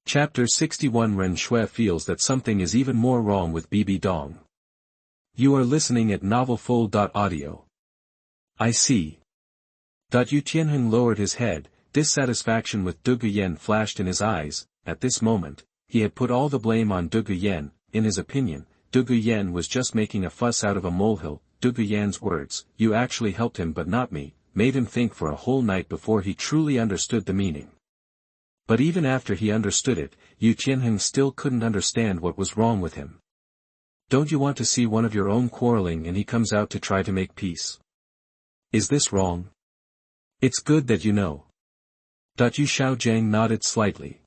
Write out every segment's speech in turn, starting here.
Chapter 61 Ren Xue feels that something is even more wrong with Bibi Dong. You are listening at novelfull.audio. I see. Yu Tianheng lowered his head, dissatisfaction with Dugu Yen flashed in his eyes. At this moment, he had put all the blame on Dugu Yen. In his opinion, Dugu Yen was just making a fuss out of a molehill. Dugu Yen's words, "You actually helped him but not me," made him think for a whole night before he truly understood the meaning. But even after he understood it, Yu Tianheng still couldn't understand what was wrong with him. Don't you want to see one of your own quarreling and he comes out to try to make peace? Is this wrong? It's good that you know. Yu Xiaogang nodded slightly.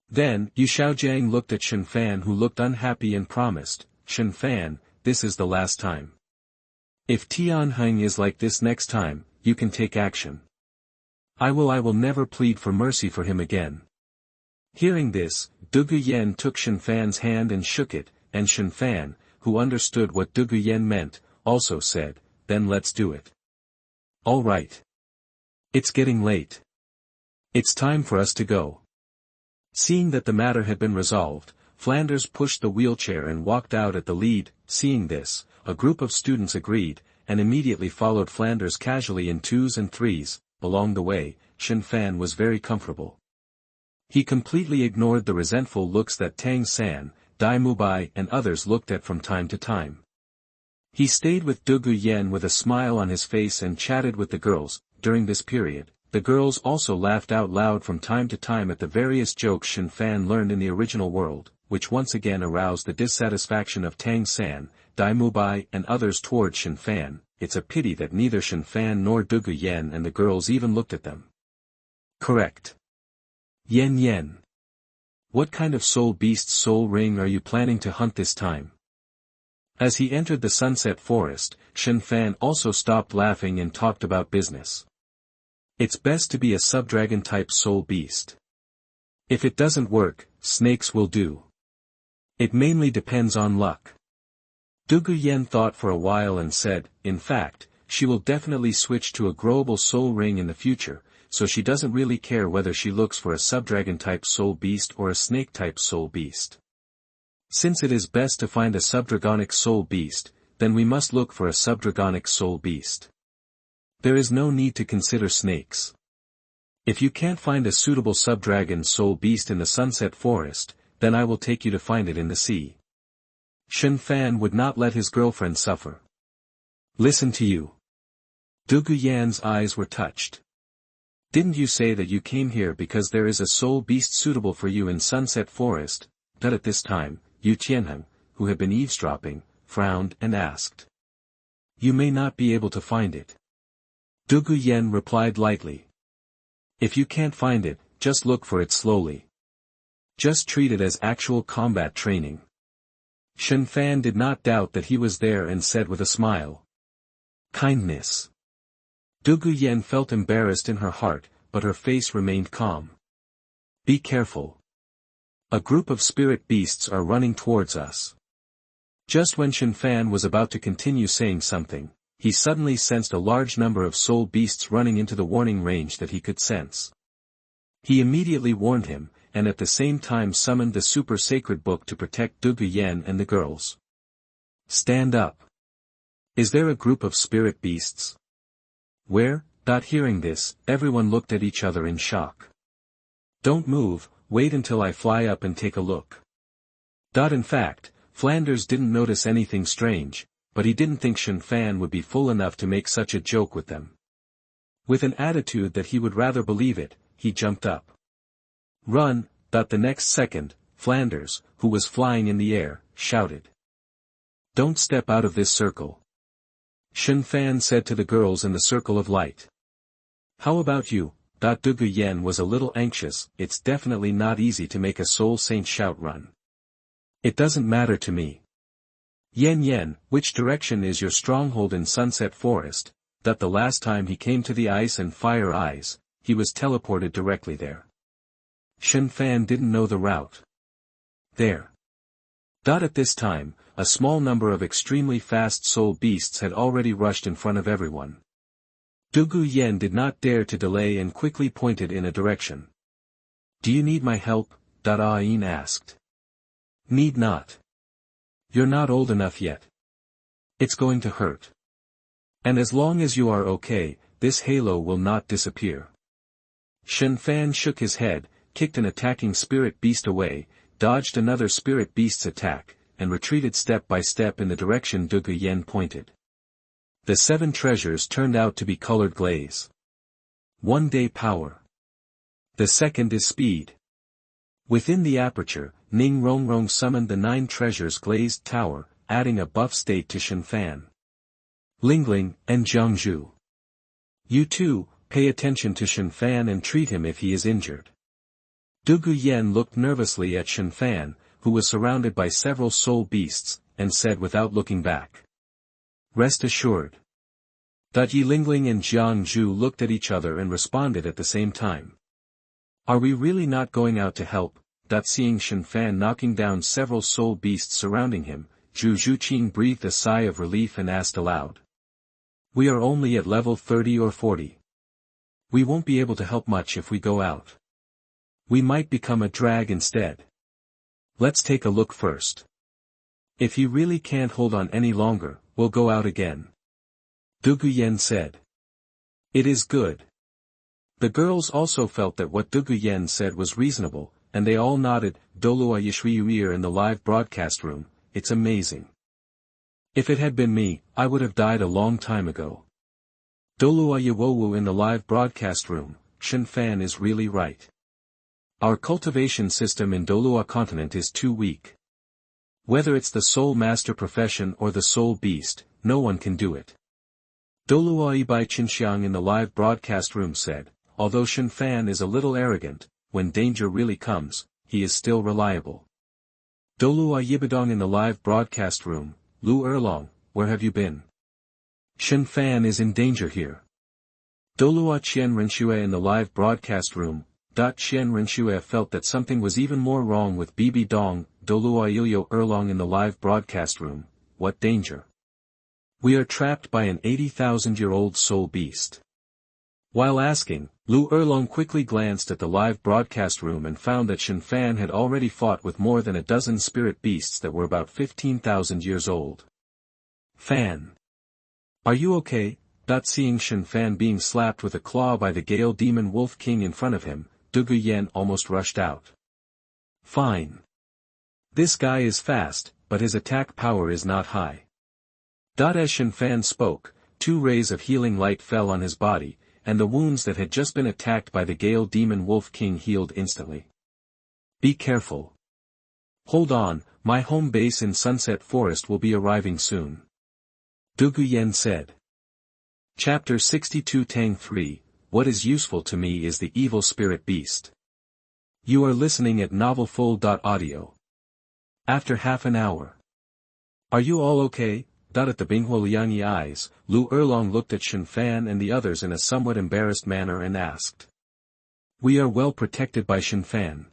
Then, Yu Xiaogang looked at Shen Fan, who looked unhappy, and promised, "Shen Fan, this is the last time. If Tianheng is like this next time, you can take action. I will never plead for mercy for him again." Hearing this, Dugu Yen took Shen Fan's hand and shook it, and Shen Fan, who understood what Dugu Yen meant, also said, "Then let's do it." "All right. It's getting late. It's time for us to go." Seeing that the matter had been resolved, Flanders pushed the wheelchair and walked out at the lead. Seeing this, a group of students agreed, and immediately followed Flanders casually in twos and threes. Along the way, Shen Fan was very comfortable. He completely ignored the resentful looks that Tang San, Dai Mubai and others looked at from time to time. He stayed with Dugu Yen with a smile on his face and chatted with the girls. During this period, the girls also laughed out loud from time to time at the various jokes Shen Fan learned in the original world, which once again aroused the dissatisfaction of Tang San, Dai Mubai and others toward Shen Fan. It's a pity that neither Shen Fan nor Dugu Yen and the girls even looked at them. Correct. Yen. What kind of soul beast's soul ring are you planning to hunt this time? As he entered the sunset forest, Shen Fan also stopped laughing and talked about business. It's best to be a subdragon type soul beast. If it doesn't work, snakes will do. It mainly depends on luck. Dugu Yen thought for a while and said, "In fact, she will definitely switch to a growable soul ring in the future, so she doesn't really care whether she looks for a subdragon-type soul beast or a snake-type soul beast. Since it is best to find a subdragonic soul beast, then we must look for a subdragonic soul beast. There is no need to consider snakes. If you can't find a suitable subdragon soul beast in the sunset forest, then I will take you to find it in the sea." Shen Fan would not let his girlfriend suffer. "Listen to you." Dugu Yan's eyes were touched. "Didn't you say that you came here because there is a soul beast suitable for you in Sunset Forest?" But at this time, Yu Tianheng, who had been eavesdropping, frowned and asked. "You may not be able to find it." Dugu Yen replied lightly. "If you can't find it, just look for it slowly. Just treat it as actual combat training." Shen Fan did not doubt that he was there and said with a smile, "Kindness." Dugu Yen felt embarrassed in her heart, but her face remained calm. "Be careful. A group of spirit beasts are running towards us." Just when Shen Fan was about to continue saying something, he suddenly sensed a large number of soul beasts running into the warning range that he could sense. He immediately warned him, and at the same time summoned the super sacred book to protect Dugu Yen and the girls. "Stand up. Is there a group of spirit beasts?" "Where?" Hearing this, everyone looked at each other in shock. "Don't move, wait until I fly up and take a look." In fact, Flanders didn't notice anything strange, but he didn't think Shen Fan would be fool enough to make such a joke with them. With an attitude that he would rather believe it, he jumped up. "Run!" The next second, Flanders, who was flying in the air, shouted. "Don't step out of this circle." Shen Fan said to the girls in the circle of light. "How about you?" Dugu Yen was a little anxious. "It's definitely not easy to make a soul saint shout run." "It doesn't matter to me." Yen, which direction is your stronghold in Sunset Forest?" The last time he came to the Ice and Fire Eyes, he was teleported directly there. Shen Fan didn't know the route. "There." At this time, a small number of extremely fast soul beasts had already rushed in front of everyone. Dugu Yen did not dare to delay and quickly pointed in a direction. "Do you need my help?" Ain asked. Need not. You're not old enough yet. It's going to hurt. And as long as you are okay, this halo will not disappear. Shen Fan shook his head, kicked an attacking spirit beast away, dodged another spirit beast's attack, and retreated step by step in the direction Dugu Yen pointed. The 7 treasures turned out to be colored glaze. 1 day power. The second is speed. Within the aperture, Ning Rongrong summoned the 9 treasures glazed tower, adding a buff state to Shen Fan. Lingling and Jiangzhu. You too, pay attention to Shen Fan and treat him if he is injured. Dugu Yen looked nervously at Shen Fan, who was surrounded by several soul beasts, and said without looking back. Rest assured. Yi Lingling and Jiangzhu looked at each other and responded at the same time. Are we really not going out to help? Seeing Shen Fan knocking down several soul beasts surrounding him, Zhu Zhuqing breathed a sigh of relief and asked aloud. We are only at level 30 or 40. We won't be able to help much if we go out. We might become a drag instead. Let's take a look first. If he really can't hold on any longer, we'll go out again. Dugu Yen said. It is good. The girls also felt that what Dugu Yen said was reasonable, and they all nodded. Douluo Yishuiuir in the live broadcast room, it's amazing. If it had been me, I would have died a long time ago. Douluo Huo Wu in the live broadcast room, Shen Fan is really right. Our cultivation system in Douluo continent is too weak. Whether it's the soul master profession or the soul beast, no one can do it. Douluo Ibai Qinxiang in the live broadcast room said, although Shen Fan is a little arrogant, when danger really comes, he is still reliable. Douluo Yibidong in the live broadcast room, Liu Erlong, where have you been? Shen Fan is in danger here. Douluo Ren Xue in the live broadcast room, Ren Xue felt that something was even more wrong with Bibi Dong. Douluo Liu Erlong in the live broadcast room, what danger? We are trapped by an 80,000-year-old soul beast. While asking, Liu Erlong quickly glanced at the live broadcast room and found that Shen Fan had already fought with more than a dozen spirit beasts that were about 15,000 years old. Fan. Are you okay? Seeing Shen Fan being slapped with a claw by the Gale Demon Wolf King in front of him, Dugu Yen almost rushed out. Fine. This guy is fast, but his attack power is not high. As Shen Fan spoke, 2 rays of healing light fell on his body, and the wounds that had just been attacked by the Gale Demon Wolf King healed instantly. Be careful. Hold on, my home base in Sunset Forest will be arriving soon. Dugu Yen said. Chapter 62 Tang 3, What is useful to me is the evil spirit beast. You are listening at novelfull.audio. After half an hour. Are you all okay? At the Binghuo Liangyi eyes, Liu Erlong looked at Shen Fan and the others in a somewhat embarrassed manner and asked. We are well protected by Shen Fan.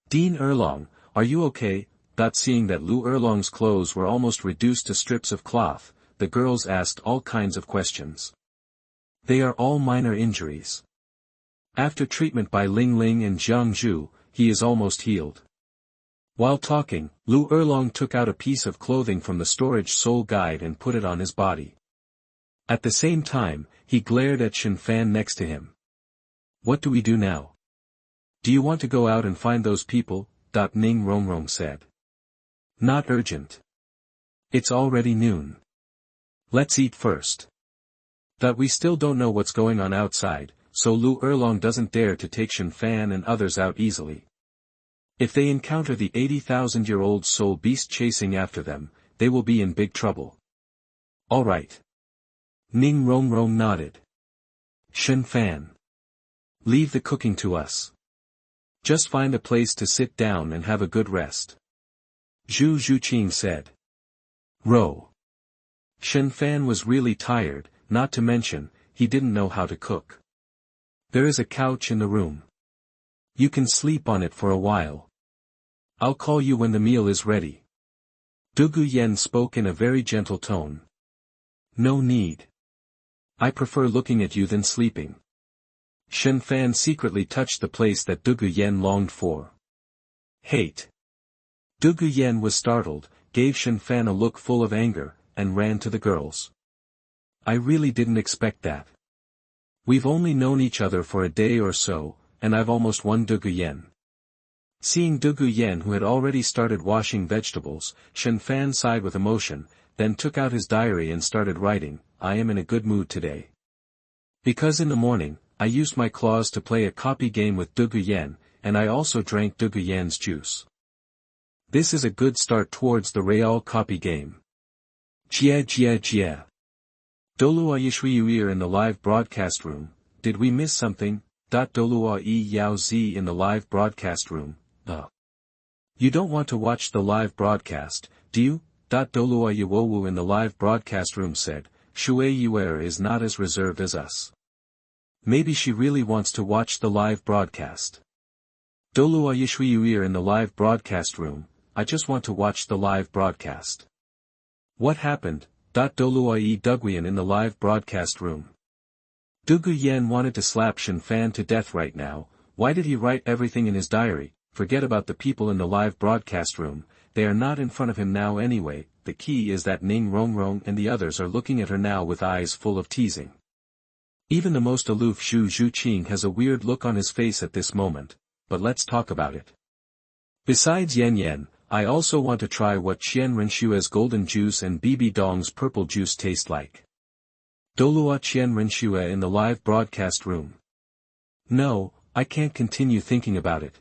Dean Erlong, are you okay? Seeing that Liu Erlong's clothes were almost reduced to strips of cloth, the girls asked all kinds of questions. They are all minor injuries. After treatment by Ling Ling and Jiangzhu, he is almost healed. While talking, Liu Erlong took out a piece of clothing from the storage soul guide and put it on his body. At the same time, he glared at Shen Fan next to him. What do we do now? Do you want to go out and find those people? Ning Rongrong said. Not urgent. It's already noon. Let's eat first. We still don't know what's going on outside, so Liu Erlong doesn't dare to take Shen Fan and others out easily. If they encounter the 80,000-year-old soul beast chasing after them, they will be in big trouble. All right. Ning Rongrong nodded. Shen Fan. Leave the cooking to us. Just find a place to sit down and have a good rest. Zhu Zhuqing said. Row. Shen Fan was really tired, not to mention, he didn't know how to cook. There is a couch in the room. You can sleep on it for a while. I'll call you when the meal is ready. Dugu Yen spoke in a very gentle tone. No need. I prefer looking at you than sleeping. Shen Fan secretly touched the place that Dugu Yen longed for. Hate. Dugu Yen was startled, gave Shen Fan a look full of anger, and ran to the girls. I really didn't expect that. We've only known each other for a day or so, and I've almost won Dugu Yen. Seeing Dugu Yen, who had already started washing vegetables, Shen Fan sighed with emotion, then took out his diary and started writing, I am in a good mood today. Because in the morning, I used my claws to play a copy game with Dugu Yen, and I also drank Dugu Yen's juice. This is a good start towards the Real copy game. Jia jia jia. Douluo Yishui in the live broadcast room, did we miss something? Douluo Yao Z in the live broadcast room, You don't want to watch the live broadcast, do you? Douluo Huo Wu in the live broadcast room said, Xue Yuer is not as reserved as us. Maybe she really wants to watch the live broadcast. Douluo Yishui in the live broadcast room, I just want to watch the live broadcast. What happened? Douluo Duguian in the live broadcast room. Dugu Yen wanted to slap Shen Fan to death right now. Why did he write everything in his diary? Forget about the people in the live broadcast room, they are not in front of him now anyway. The key is that Ning Rongrong and the others are looking at her now with eyes full of teasing. Even the most aloof Zhu Zhuqing has a weird look on his face at this moment, but let's talk about it. Besides Yen Yen, I also want to try what Ren Xue's golden juice and Bibi Dong's purple juice taste like. Douluo Ren Xue in the live broadcast room. No, I can't continue thinking about it.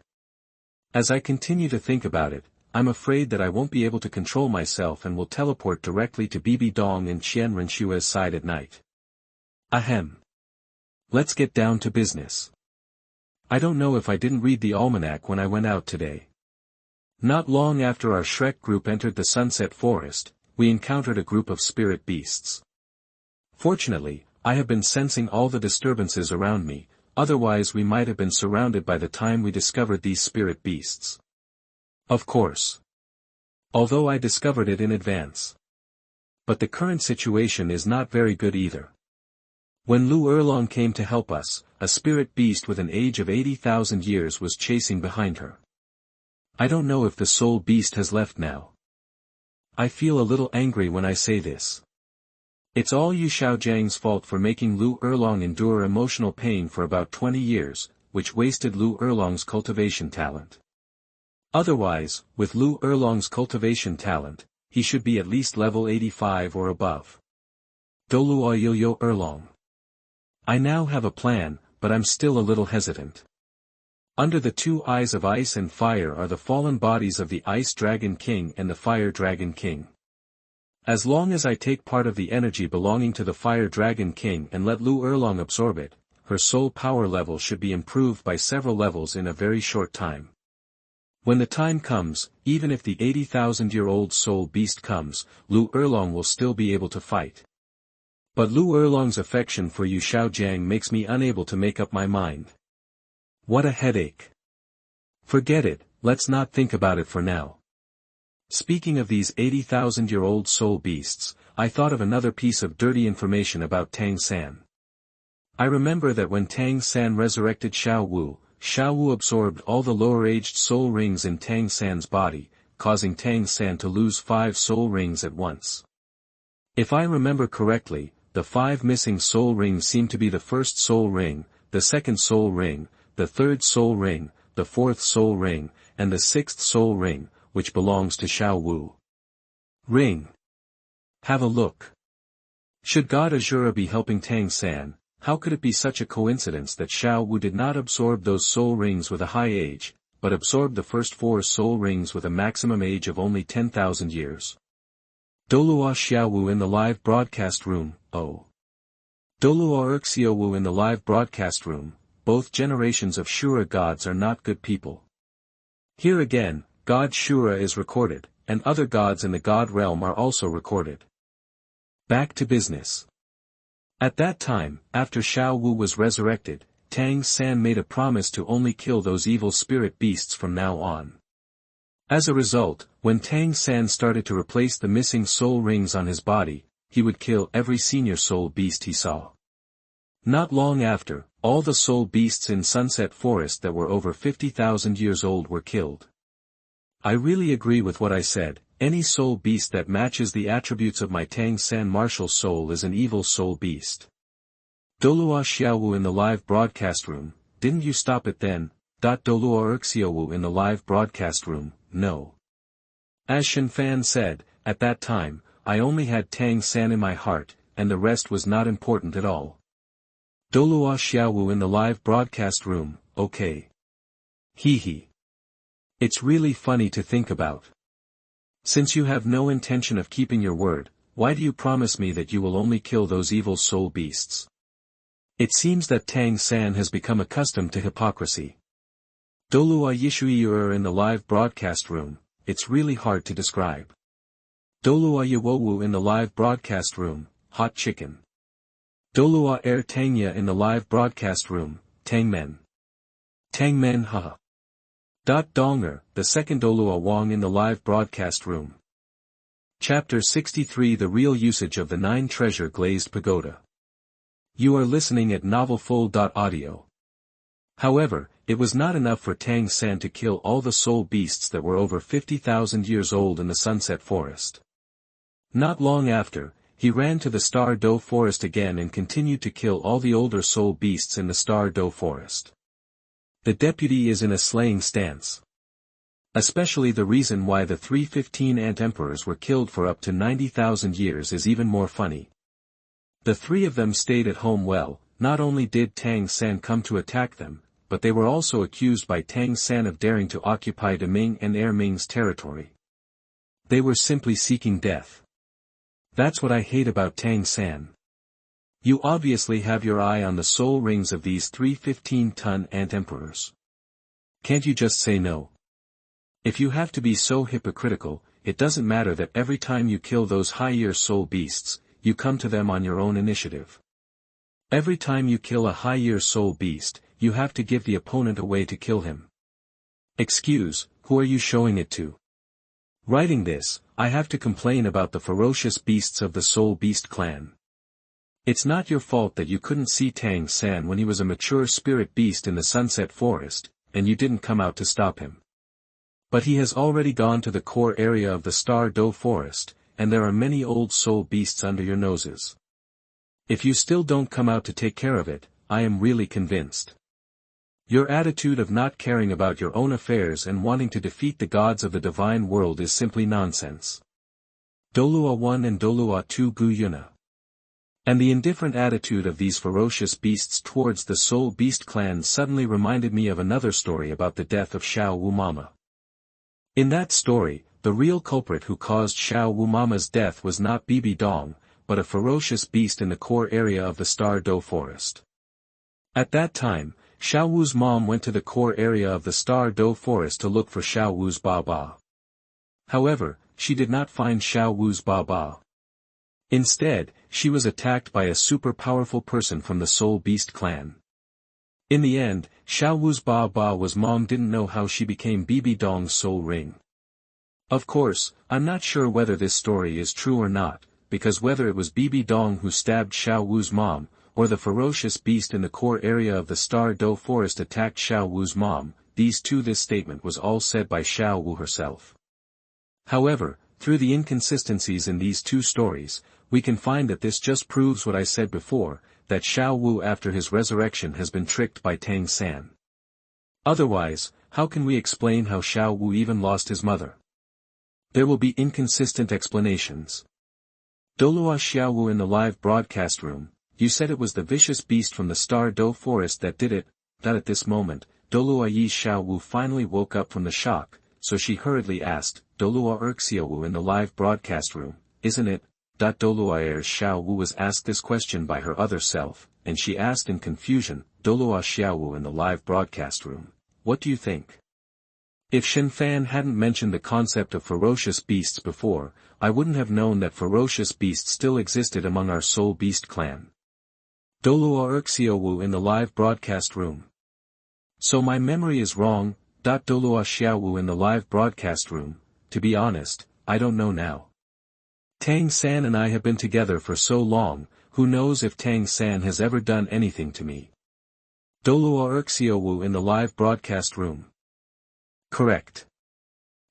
As I continue to think about it, I'm afraid that I won't be able to control myself and will teleport directly to Bibi Dong and Ren Xue's side at night. Ahem. Let's get down to business. I don't know if I didn't read the almanac when I went out today. Not long after our Shrek group entered the Sunset Forest, we encountered a group of spirit beasts. Fortunately, I have been sensing all the disturbances around me, otherwise we might have been surrounded by the time we discovered these spirit beasts. Of course. Although I discovered it in advance. But the current situation is not very good either. When Liu Erlong came to help us, a spirit beast with an age of 80,000 years was chasing behind her. I don't know if the soul beast has left now. I feel a little angry when I say this. It's all Yu Xiaojiang's fault for making Liu Erlong endure emotional pain for about 20 years, which wasted Liu Erlong's cultivation talent. Otherwise, with Liu Erlong's cultivation talent, he should be at least level 85 or above. Douluo Liu Erlong. I now have a plan, but I'm still a little hesitant. Under the two eyes of ice and fire are the fallen bodies of the Ice Dragon King and the Fire Dragon King. As long as I take part of the energy belonging to the Fire Dragon King and let Liu Erlong absorb it, her soul power level should be improved by several levels in a very short time. When the time comes, even if the 80,000-year-old soul beast comes, Liu Erlong will still be able to fight. But Liu Erlong's affection for Yu Xiaojiang makes me unable to make up my mind. What a headache. Forget it, let's not think about it for now. Speaking of these 80,000-year-old soul beasts, I thought of another piece of dirty information about Tang San. I remember that when Tang San resurrected Xiao Wu absorbed all the lower-aged soul rings in Tang San's body, causing Tang San to lose 5 soul rings at once. If I remember correctly, the 5 missing soul rings seem to be the first soul ring, the second soul ring, the third soul ring, the fourth soul ring, and the sixth soul ring, which belongs to Xiao Wu. Ring. Have a look. Should God Azura be helping Tang San, how could it be such a coincidence that Xiao Wu did not absorb those soul rings with a high age, but absorbed the first 4 soul rings with a maximum age of only 10,000 years? Douluo Xiao Wu in the live broadcast room, oh. Douluo Xiao Wu in the live broadcast room, both generations of Shura gods are not good people. Here again, God Shura is recorded, and other gods in the god realm are also recorded. Back to business. At that time, after Xiao Wu was resurrected, Tang San made a promise to only kill those evil spirit beasts from now on. As a result, when Tang San started to replace the missing soul rings on his body, he would kill every senior soul beast he saw. Not long after, all the soul beasts in Sunset Forest that were over 50,000 years old were killed. I really agree with what I said. Any soul beast that matches the attributes of my Tang San martial soul is an evil soul beast. Douluo Xiaowu in the live broadcast room, didn't you stop it then? Douluo Xiaowu in the live broadcast room, no. As Shen Fan said, at that time, I only had Tang San in my heart, and the rest was not important at all. Douluo Xiaowu in the live broadcast room, okay. Hee. It's really funny to think about. Since you have no intention of keeping your word, why do you promise me that you will only kill those evil soul beasts? It seems that Tang San has become accustomed to hypocrisy. Douluo Yishui in the live broadcast room, it's really hard to describe. Douluo Huo Wu in the live broadcast room, hot chicken. Douluo Tangya in the live broadcast room, Tangmen. Tangmen haha. Donger, the second Douluo Wang in the live broadcast room. Chapter 63 The Real Usage of the Nine Treasure Glazed Pagoda. You are listening at novelfull.audio. However, it was not enough for Tang San to kill all the soul beasts that were over 50,000 years old in the Sunset Forest. Not long after, he ran to the Star Do Forest again and continued to kill all the older soul beasts in the Star Do Forest. The deputy is in a slaying stance. Especially the reason why the 315 ant emperors were killed for up to 90,000 years is even more funny. The three of them stayed at home well, not only did Tang San come to attack them, but they were also accused by Tang San of daring to occupy Deming and Erming's territory. They were simply seeking death. That's what I hate about Tang San. You obviously have your eye on the soul rings of these 315-ton ant emperors. Can't you just say no? If you have to be so hypocritical, it doesn't matter that every time you kill those high-year soul beasts, you come to them on your own initiative. Every time you kill a high-year soul beast, you have to give the opponent a way to kill him. Excuse, who are you showing it to? Writing this, I have to complain about the ferocious beasts of the Soul Beast clan. It's not your fault that you couldn't see Tang San when he was a mature spirit beast in the Sunset Forest, and you didn't come out to stop him. But he has already gone to the core area of the Star Do Forest, and there are many old soul beasts under your noses. If you still don't come out to take care of it, I am really convinced. Your attitude of not caring about your own affairs and wanting to defeat the gods of the divine world is simply nonsense. Douluo 1 and Douluo 2 Gu Yuna. And the indifferent attitude of these ferocious beasts towards the Soul Beast clan suddenly reminded me of another story about the death of Xiao Wu Mama. In that story, the real culprit who caused Xiao Wu Mama's death was not Bibi Dong, but a ferocious beast in the core area of the Star Do Forest. At that time, Xiao Wu's mom went to the core area of the Star Do Forest to look for Xiao Wu's Ba. However, she did not find Xiao Wu's Ba. Instead, she was attacked by a super powerful person from the Soul Beast clan. In the end, Xiao Wu's Ba was mom didn't know how she became Bibi Dong's soul ring. Of course, I'm not sure whether this story is true or not, because whether it was Bibi Dong who stabbed Xiao Wu's mom, or the ferocious beast in the core area of the Star Do Forest attacked Xiao Wu's mom, this statement was all said by Xiao Wu herself. However, through the inconsistencies in these two stories, we can find that this just proves what I said before, that Xiao Wu after his resurrection has been tricked by Tang San. Otherwise, how can we explain how Xiao Wu even lost his mother? There will be inconsistent explanations. Douluo Xiao Wu in the live broadcast room, you said it was the vicious beast from the Star Do Forest that did it, that at this moment, Douluo Xiao Wu finally woke up from the shock, so she hurriedly asked, Douluo Xiao Wu in the live broadcast room, isn't it? Douluo Xiao Wu was asked this question by her other self, and she asked in confusion, Douluo Xiao Wu in the live broadcast room, what do you think? If Shen Fan hadn't mentioned the concept of ferocious beasts before, I wouldn't have known that ferocious beasts still existed among our Soul Beast clan. Douluo Xiao Wu in the live broadcast room. So my memory is wrong. Douluo Xiao Wu in the live broadcast room, to be honest, I don't know now. Tang San and I have been together for so long, who knows if Tang San has ever done anything to me. Douluo Xiao Wu in the live broadcast room. Correct.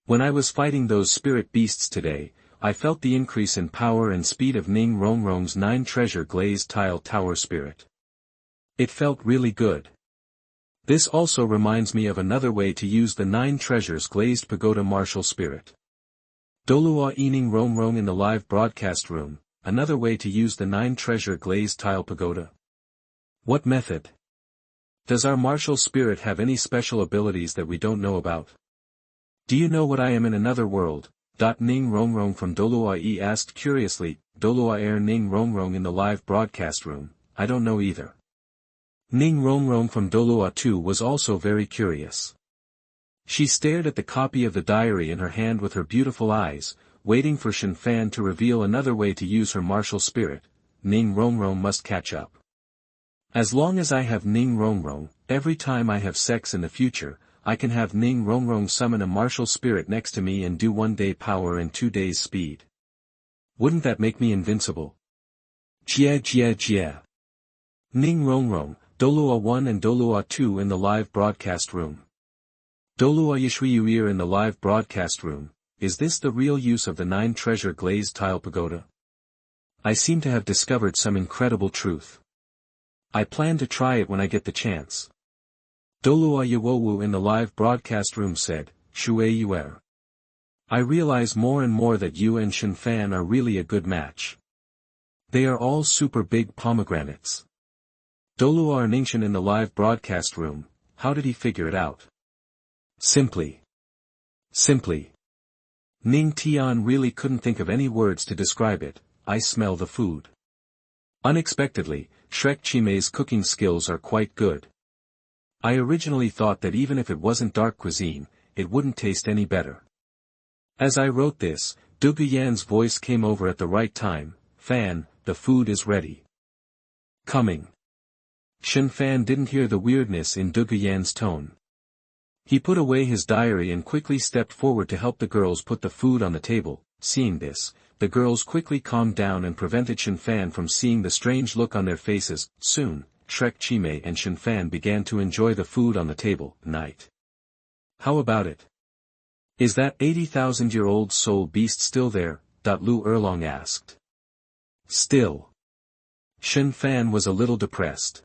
When I was fighting those spirit beasts today, I felt the increase in power and speed of Ning Rongrong's 9 treasure glazed tile tower spirit. It felt really good. This also reminds me of another way to use the 9 treasures glazed pagoda martial spirit. Douluo Ning Rongrong in the live broadcast room, another way to use the 9 treasure glazed tile pagoda. What method? Does our martial spirit have any special abilities that we don't know about? Do you know what I am in another world? Ning Rongrong from Douluo asked curiously. Douluo Ning Rongrong in the live broadcast room, I don't know either. Ning Rongrong from Douluo too was also very curious. She stared at the copy of the diary in her hand with her beautiful eyes, waiting for Shen Fan to reveal another way to use her martial spirit. Ning Rongrong must catch up. As long as I have Ning Rongrong, every time I have sex in the future, I can have Ning Rongrong summon a martial spirit next to me and do 1 day power and 2 days speed. Wouldn't that make me invincible? Jia jia jia. Ning Rongrong, Douluo 1 and Douluo 2 in the live broadcast room. Douluo Yishuiuir in the live broadcast room, is this the real use of the 9 treasure glazed tile pagoda? I seem to have discovered some incredible truth. I plan to try it when I get the chance. Douluo Huo Wu in the live broadcast room said, Xue Yuer. I realize more and more that you and Shen Fan are really a good match. They are all super big pomegranates. Douluo Ningshen in the live broadcast room, how did he figure it out? Simply. Ning Tian really couldn't think of any words to describe it. I smell the food. Unexpectedly, Shrek Chime's cooking skills are quite good. I originally thought that even if it wasn't dark cuisine, it wouldn't taste any better. As I wrote this, Dugu Yan's voice came over at the right time. Fan, the food is ready. Coming. Shen Fan didn't hear the weirdness in Dugu Yan's tone. He put away his diary and quickly stepped forward to help the girls put the food on the table. Seeing this, the girls quickly calmed down and prevented Shen Fan from seeing the strange look on their faces. Soon, Shrek Chime and Shen Fan began to enjoy the food on the table. Night. How about it? Is that 80,000-year-old soul beast still there? Liu Erlong asked. Still. Shen Fan was a little depressed.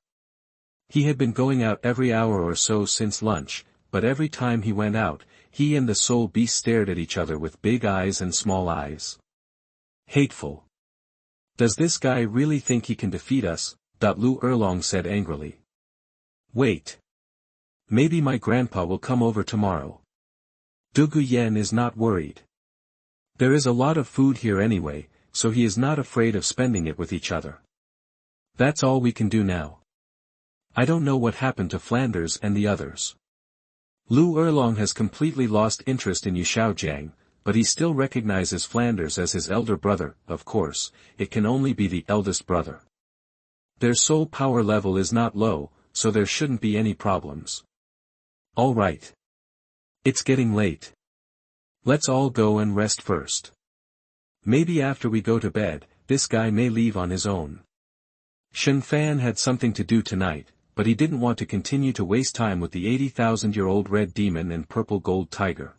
He had been going out every hour or so since lunch, but every time he went out, he and the soul beast stared at each other with big eyes and small eyes. Hateful. Does this guy really think he can defeat us? Liu Erlong said angrily. Wait. Maybe my grandpa will come over tomorrow. Dugu Yan is not worried. There is a lot of food here anyway, so he is not afraid of spending it with each other. That's all we can do now. I don't know what happened to Flanders and the others. Liu Erlong has completely lost interest in Xiaogang, but he still recognizes Flanders as his elder brother. Of course, it can only be the eldest brother. Their soul power level is not low, so there shouldn't be any problems. All right. It's getting late. Let's all go and rest first. Maybe after we go to bed, this guy may leave on his own. Shen Fan had something to do tonight, but he didn't want to continue to waste time with the 80,000-year-old red demon and purple gold tiger.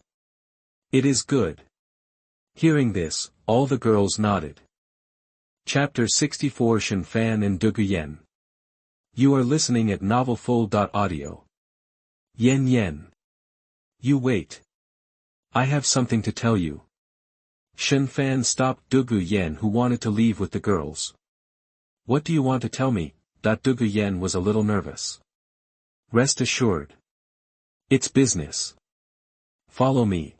It is good. Hearing this, all the girls nodded. Chapter 64 Shen Fan and Dugu Yan. You are listening at novelfull.audio. Yen. You wait. I have something to tell you. Shen Fan stopped Dugu Yan, who wanted to leave with the girls. What do you want to tell me? Dugu Yan was a little nervous. Rest assured. It's business. Follow me.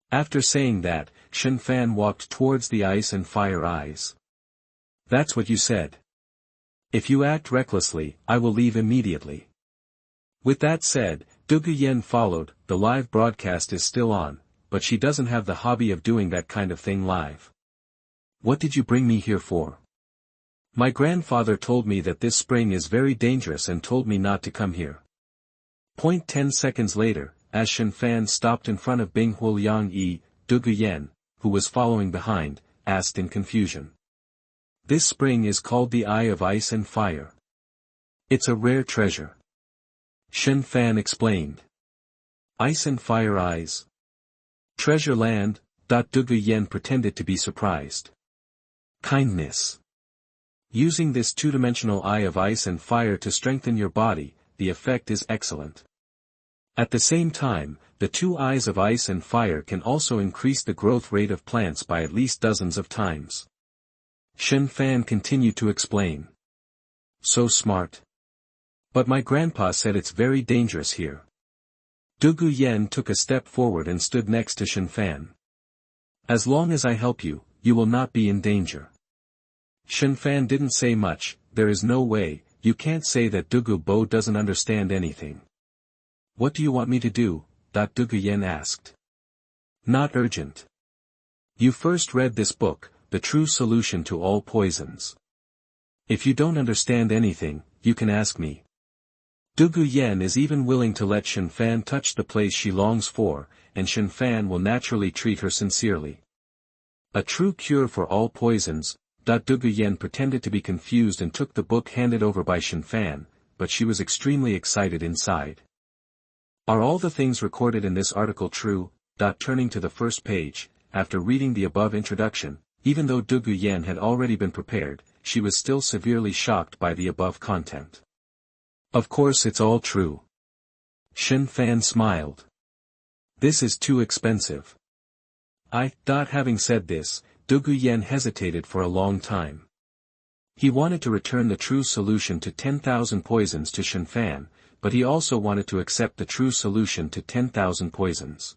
After saying that, Shen Fan walked towards the ice and fire eyes. That's what you said. If you act recklessly, I will leave immediately. With that said, Dugu Yan followed. The live broadcast is still on, but she doesn't have the hobby of doing that kind of thing live. What did you bring me here for? My grandfather told me that this spring is very dangerous and told me not to come here. 10 seconds later, as Shen Fan stopped in front of Bing Huoliang Yi, Dugu Yan, who was following behind, asked in confusion. This spring is called the Eye of Ice and Fire. It's a rare treasure. Shen Fan explained. Ice and fire eyes. Treasure land. Dugu Yen pretended to be surprised. Kindness. Using this two-dimensional eye of ice and fire to strengthen your body, the effect is excellent. At the same time, the two eyes of ice and fire can also increase the growth rate of plants by at least dozens of times. Shen Fan continued to explain. So smart. But my grandpa said it's very dangerous here. Dugu Yen took a step forward and stood next to Shen Fan. As long as I help you, you will not be in danger. Shen Fan didn't say much. There is no way, you can't say that Dugu Bo doesn't understand anything. What do you want me to do? Dugu Yen asked. Not urgent. You first read this book, The True Solution to All Poisons. If you don't understand anything, you can ask me. Dugu Yen is even willing to let Shen Fan touch the place she longs for, and Shen Fan will naturally treat her sincerely. A true cure for all poisons. Dugu Yen pretended to be confused and took the book handed over by Shen Fan, but she was extremely excited inside. Are all the things recorded in this article true? Turning to the first page, after reading the above introduction, even though Dugu Yen had already been prepared, she was still severely shocked by the above content. Of course it's all true. Shen Fan smiled. This is too expensive. Having said this, Dugu Yen hesitated for a long time. He wanted to return the true solution to 10,000 poisons to Shen Fan, but he also wanted to accept the true solution to 10,000 poisons.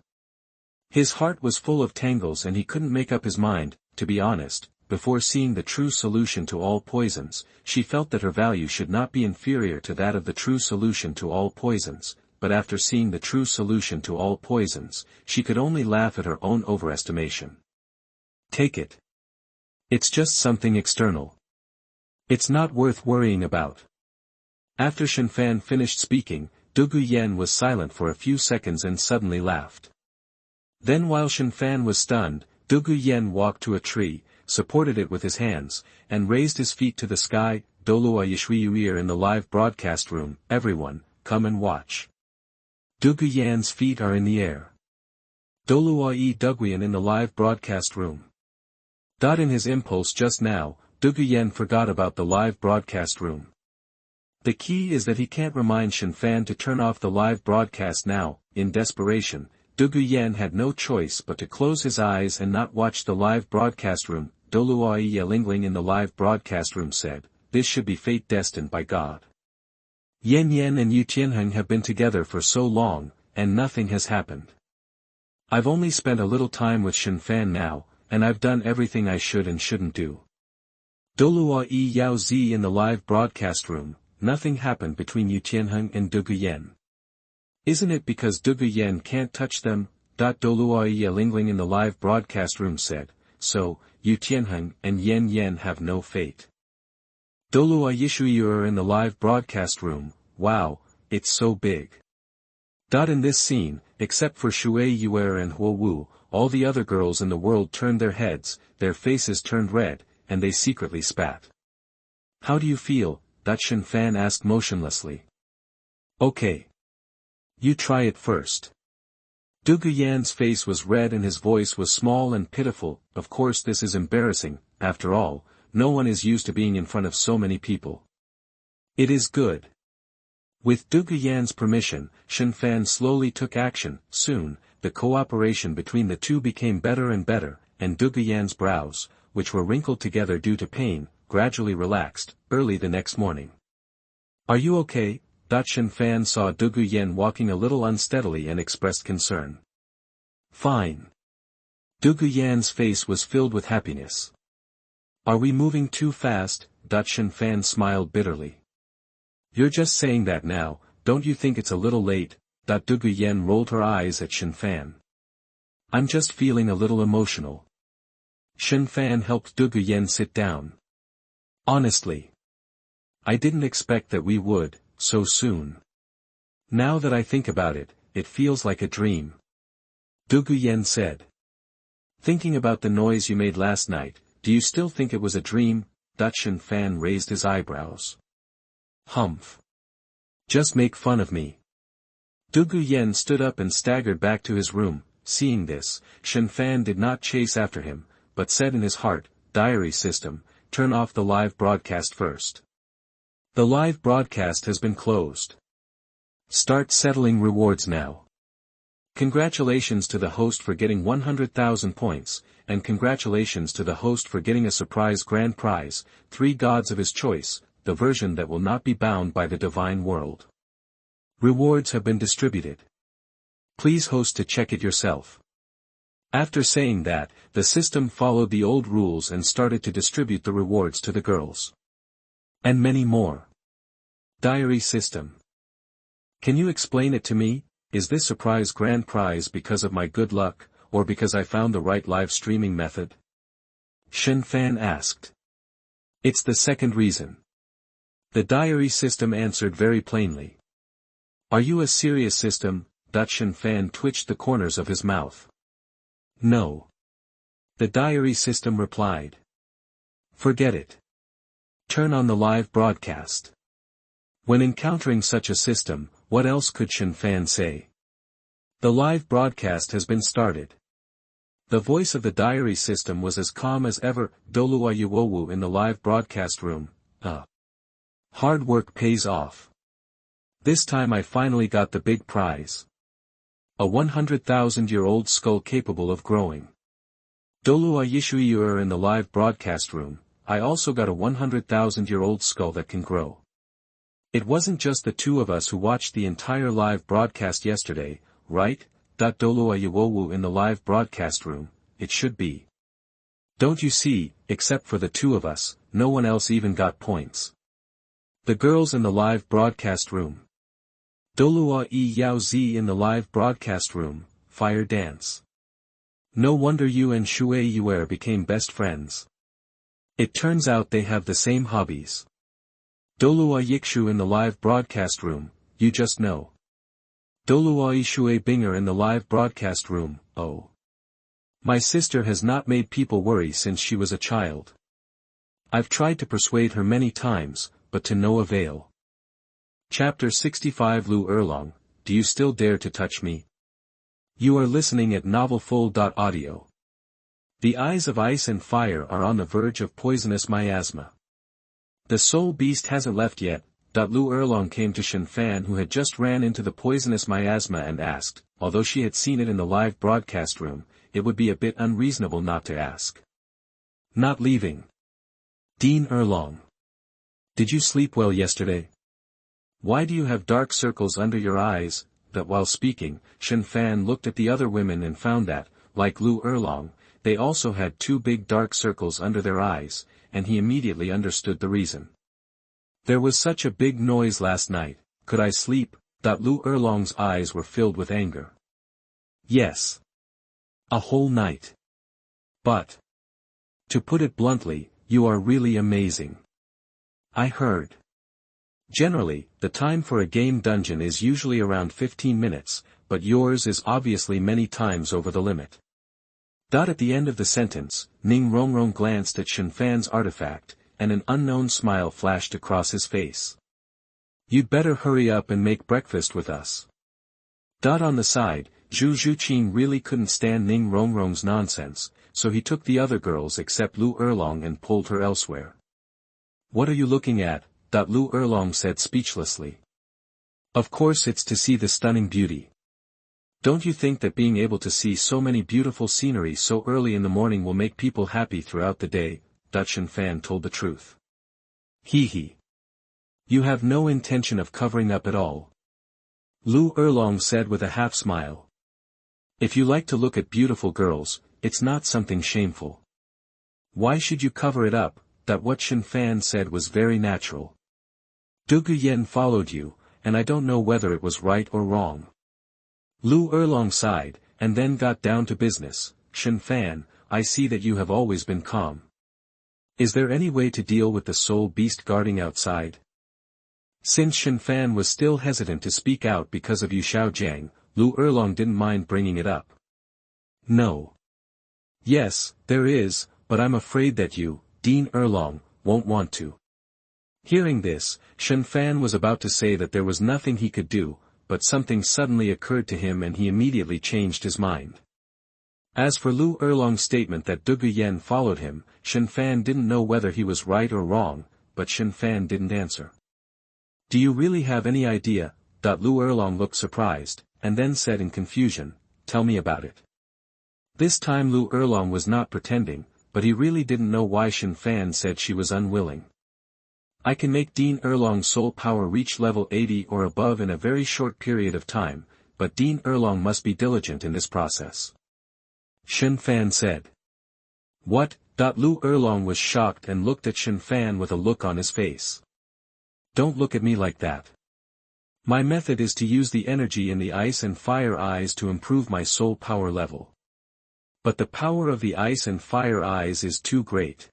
His heart was full of tangles and he couldn't make up his mind. To be honest, before seeing the true solution to all poisons, she felt that her value should not be inferior to that of the true solution to all poisons, but after seeing the true solution to all poisons, she could only laugh at her own overestimation. Take it. It's just something external. It's not worth worrying about. After Shen Fan finished speaking, Dugu Yen was silent for a few seconds and suddenly laughed. Then while Shen Fan was stunned, Dugu Yen walked to a tree, supported it with his hands, and raised his feet to the sky. Douluo Yishuiuir in the live broadcast room. Everyone, come and watch. Dugu Yan's feet are in the air. Douluo Yi Duguyan in the live broadcast room. In his impulse just now, Dugu Yen forgot about the live broadcast room. The key is that he can't remind Shen Fan to turn off the live broadcast now. In desperation, Dugu Yen had no choice but to close his eyes and not watch the live broadcast room. Douluo Yi Yelingling in the live broadcast room said, this should be fate destined by God. Yen Yen and Yu Tianheng have been together for so long, and nothing has happened. I've only spent a little time with Shen Fan now, and I've done everything I should and shouldn't do. Douluo Yi Yao Zi in the live broadcast room. Nothing happened between Yu Tianheng and Dugu Yen. Isn't it because Dugu Yen can't touch them? Douluo Yi Yelingling in the live broadcast room said, so, Yu Tianheng and Yen Yen have no fate. Douluo Yishuiur in the live broadcast room. Wow, it's so big. In this scene, except for Shui Yuer and Huo Wu, all the other girls in the world turned their heads, their faces turned red, and they secretly spat. How do you feel? Shen Fan asked motionlessly. Okay. You try it first. Dugu Yan's face was red and his voice was small and pitiful. Of course this is embarrassing, after all, no one is used to being in front of so many people. It is good. With Dugu Yan's permission, Shen Fan slowly took action. Soon, the cooperation between the two became better and better, and Dugu Yan's brows, which were wrinkled together due to pain, gradually relaxed. Early the next morning. Are you okay? Shen Fan saw Dugu Yen walking a little unsteadily and expressed concern. Fine. Dugu Yan's face was filled with happiness. Are we moving too fast? Shen Fan smiled bitterly. You're just saying that now, don't you think it's a little late? Dugu Yen rolled her eyes at Shen Fan. I'm just feeling a little emotional. Shen Fan helped Dugu Yen sit down. Honestly. I didn't expect that we would, so soon. Now that I think about it, it feels like a dream. Dugu Yen said. Thinking about the noise you made last night, do you still think it was a dream? Shen Fan raised his eyebrows. Humph. Just make fun of me. Dugu Yen stood up and staggered back to his room. Seeing this, Shen Fan did not chase after him, but said in his heart, "Diary system, turn off the live broadcast first. The live broadcast has been closed. Start settling rewards now. Congratulations to the host for getting 100,000 points, and congratulations to the host for getting a surprise grand prize, 3 gods of his choice, the version that will not be bound by the divine world. Rewards have been distributed. Please host to check it yourself." After saying that, the system followed the old rules and started to distribute the rewards to the girls. And many more. Diary system. Can you explain it to me? Is this surprise grand prize because of my good luck, or because I found the right live streaming method? Shen Fan asked. It's the second reason. The diary system answered very plainly. Are you a serious system? Shen Fan twitched the corners of his mouth. No. The diary system replied. Forget it. Turn on the live broadcast. When encountering such a system, what else could Shen Fan say? The live broadcast has been started. The voice of the diary system was as calm as ever. Douluo Huo Wu in the live broadcast room. Hard work pays off. This time I finally got the big prize. A 100,000-year-old skull capable of growing. Douluo Yishuiur in the live broadcast room. I also got a 100,000-year-old skull that can grow. It wasn't just the two of us who watched the entire live broadcast yesterday, right? Douluo Huo Wu in the live broadcast room. It should be. Don't you see, except for the two of us, no one else even got points. The girls in the live broadcast room. Douluo Yao Zi in the live broadcast room, fire dance. No wonder you and Shui Yuer became best friends. It turns out they have the same hobbies. Douluo Yikshu in the live broadcast room, you just know. Douluo Yishui Binger in the live broadcast room, oh. My sister has not made people worry since she was a child. I've tried to persuade her many times, but to no avail. Chapter 65 Liu Erlong, do you still dare to touch me? You are listening at novelfull.audio. The eyes of ice and fire are on the verge of poisonous miasma. The soul beast hasn't left yet. Liu Erlong came to Shen Fan who had just ran into the poisonous miasma and asked, although she had seen it in the live broadcast room, it would be a bit unreasonable not to ask. Not leaving. Ning Rongrong. Did you sleep well yesterday? Why do you have dark circles under your eyes? That while speaking, Shen Fan looked at the other women and found that, like Liu Erlong, they also had 2 big dark circles under their eyes, and he immediately understood the reason. There was such a big noise last night, could I sleep? Liu Erlong's eyes were filled with anger. Yes. A whole night. But. To put it bluntly, you are really amazing. I heard. Generally, the time for a game dungeon is usually around 15 minutes, but yours is obviously many times over the limit. At the end of the sentence, Ning Rongrong glanced at Shen Fan's artifact, and an unknown smile flashed across his face. You'd better hurry up and make breakfast with us. On the side, Zhu Zhuqing really couldn't stand Ning Rongrong's nonsense, so he took the other girls except Liu Erlong and pulled her elsewhere. What are you looking at? Liu Erlong said speechlessly. Of course it's to see the stunning beauty. Don't you think that being able to see so many beautiful scenery so early in the morning will make people happy throughout the day? Shen Fan told the truth. Hee. You have no intention of covering up at all. Liu Erlong said with a half smile. If you like to look at beautiful girls, it's not something shameful. Why should you cover it up? What Shen Fan said was very natural. Dugu Yen followed you, and I don't know whether it was right or wrong. Liu Erlong sighed, and then got down to business. Shen Fan, I see that you have always been calm. Is there any way to deal with the soul beast guarding outside? Since Shen Fan was still hesitant to speak out because of Yu Xiaogang, Liu Erlong didn't mind bringing it up. No. Yes, there is, but I'm afraid that you, Ning Erlong, won't want to. Hearing this, Shen Fan was about to say that there was nothing he could do, but something suddenly occurred to him and he immediately changed his mind. As for Liu Erlong's statement that Dugu Yen followed him, Shen Fan didn't know whether he was right or wrong, but Shen Fan didn't answer. Do you really have any idea? Liu Erlong looked surprised, and then said in confusion, tell me about it. This time Liu Erlong was not pretending, but he really didn't know why Shen Fan said she was unwilling. I can make Dean Erlong's soul power reach level 80 or above in a very short period of time, but Dean Erlong must be diligent in this process. Shen Fan said. What? Liu Erlong was shocked and looked at Shen Fan with a look on his face. Don't look at me like that. My method is to use the energy in the ice and fire eyes to improve my soul power level. But the power of the ice and fire eyes is too great.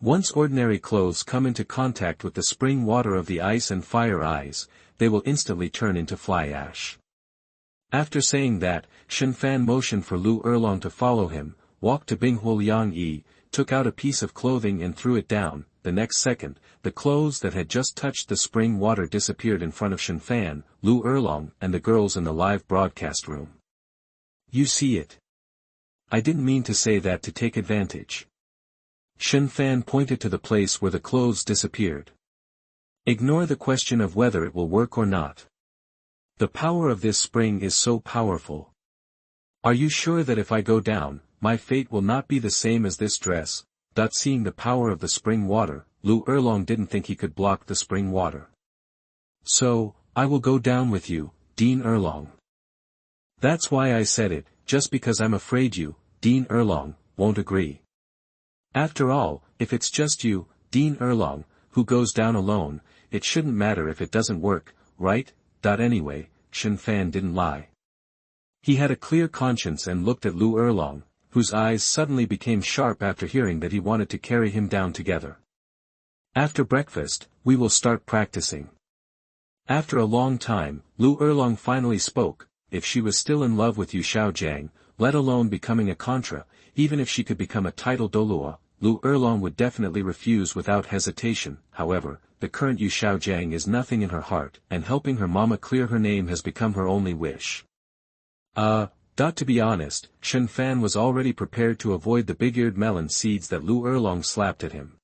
Once ordinary clothes come into contact with the spring water of the ice and fire eyes, they will instantly turn into fly ash. After saying that, Shen Fan motioned for Liu Erlong to follow him, walked to Binghuo Liang Yi, took out a piece of clothing and threw it down. The next second, the clothes that had just touched the spring water disappeared in front of Shen Fan, Liu Erlong, and the girls in the live broadcast room. You see it. I didn't mean to say that to take advantage. Shen Fan pointed to the place where the clothes disappeared. Ignore the question of whether it will work or not. The power of this spring is so powerful. Are you sure that if I go down, my fate will not be the same as this dress? Seeing the power of the spring water, Liu Erlong didn't think he could block the spring water. So, I will go down with you, Dean Erlong. That's why I said it, just because I'm afraid you, Dean Erlong, won't agree. After all, if it's just you, Dean Erlong, who goes down alone, it shouldn't matter if it doesn't work, right? Anyway, Shen Fan didn't lie. He had a clear conscience and looked at Liu Erlong, whose eyes suddenly became sharp after hearing that he wanted to carry him down together. After breakfast, we will start practicing. After a long time, Liu Erlong finally spoke. If she was still in love with Yu Xiaogang, let alone becoming a contra, even if she could become a title Douluo, Liu Erlong would definitely refuse without hesitation. However, the current Yu Xiaogang is nothing in her heart, and helping her mama clear her name has become her only wish. To be honest, Shen Fan was already prepared to avoid the big-eared melon seeds that Liu Erlong slapped at him.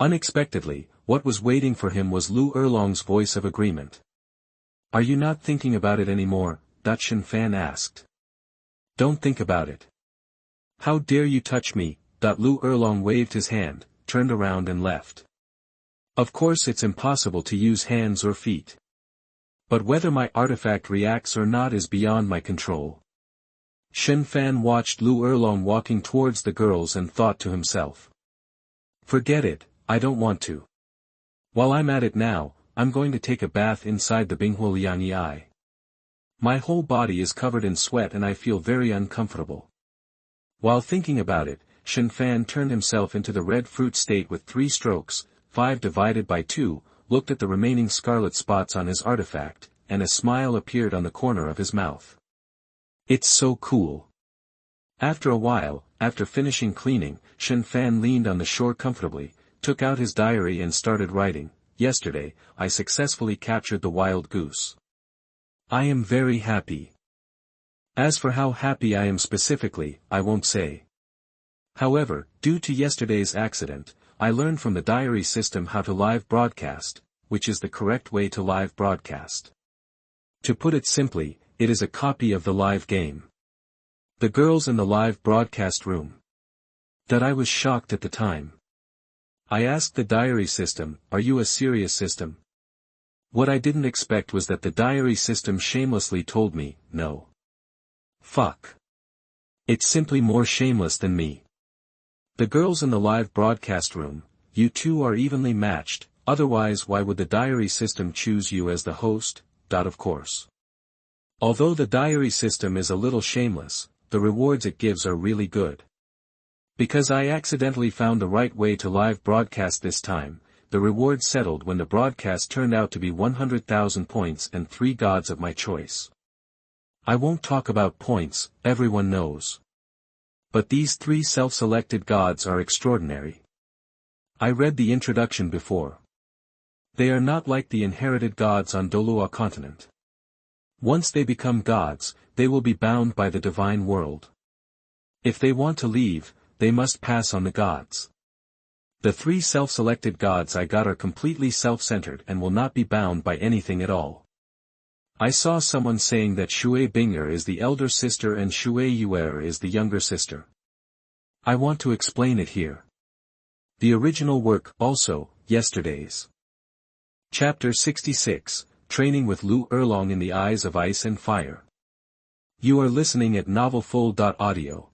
Unexpectedly, what was waiting for him was Liu Erlong's voice of agreement. Are you not thinking about it anymore? Shen Fan asked. Don't think about it. How dare you touch me? Liu Erlong waved his hand, turned around and left. Of course it's impossible to use hands or feet. But whether my artifact reacts or not is beyond my control. Shen Fan watched Liu Erlong walking towards the girls and thought to himself. Forget it, I don't want to. While I'm at it now, I'm going to take a bath inside the Binghuo Liangyi Eye. My whole body is covered in sweat and I feel very uncomfortable. While thinking about it, Shen Fan turned himself into the red fruit state with 3 strokes, 5 divided by 2, looked at the remaining scarlet spots on his artifact, and a smile appeared on the corner of his mouth. It's so cool. After a while, after finishing cleaning, Shen Fan leaned on the shore comfortably, took out his diary and started writing. Yesterday, I successfully captured the wild goose. I am very happy. As for how happy I am specifically, I won't say. However, due to yesterday's accident, I learned from the diary system how to live broadcast, which is the correct way to live broadcast. To put it simply, it is a copy of the live game. The girls in the live broadcast room. I was shocked at the time. I asked the diary system, are you a serious system? What I didn't expect was that the diary system shamelessly told me, no. Fuck. It's simply more shameless than me. The girls in the live broadcast room, you two are evenly matched, otherwise why would the diary system choose you as the host? Of course. Although the diary system is a little shameless, the rewards it gives are really good. Because I accidentally found the right way to live broadcast this time, the reward settled when the broadcast turned out to be 100,000 points and 3 gods of my choice. I won't talk about points, everyone knows. But these 3 self-selected gods are extraordinary. I read the introduction before. They are not like the inherited gods on Douluo continent. Once they become gods, they will be bound by the divine world. If they want to leave, they must pass on the gods. The 3 self-selected gods I got are completely self-centered and will not be bound by anything at all. I saw someone saying that Xue Bing'er is the elder sister and Xue Yuer is the younger sister. I want to explain it here. The original work, also, yesterday's. Chapter 66, Training with Liu Erlong in the Eyes of Ice and Fire. You are listening at novelfull.audio.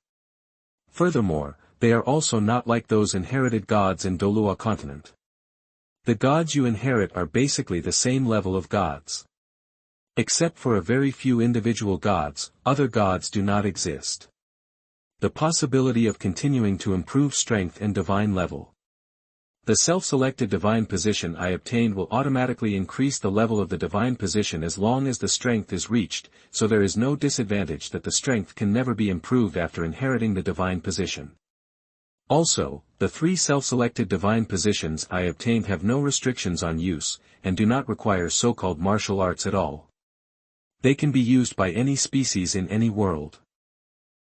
Furthermore, they are also not like those inherited gods in Douluo continent. The gods you inherit are basically the same level of gods. Except for a very few individual gods, other gods do not exist. The possibility of continuing to improve strength and divine level. The self-selected divine position I obtained will automatically increase the level of the divine position as long as the strength is reached, so there is no disadvantage that the strength can never be improved after inheriting the divine position. Also, the 3 self-selected divine positions I obtained have no restrictions on use, and do not require so-called martial arts at all. They can be used by any species in any world.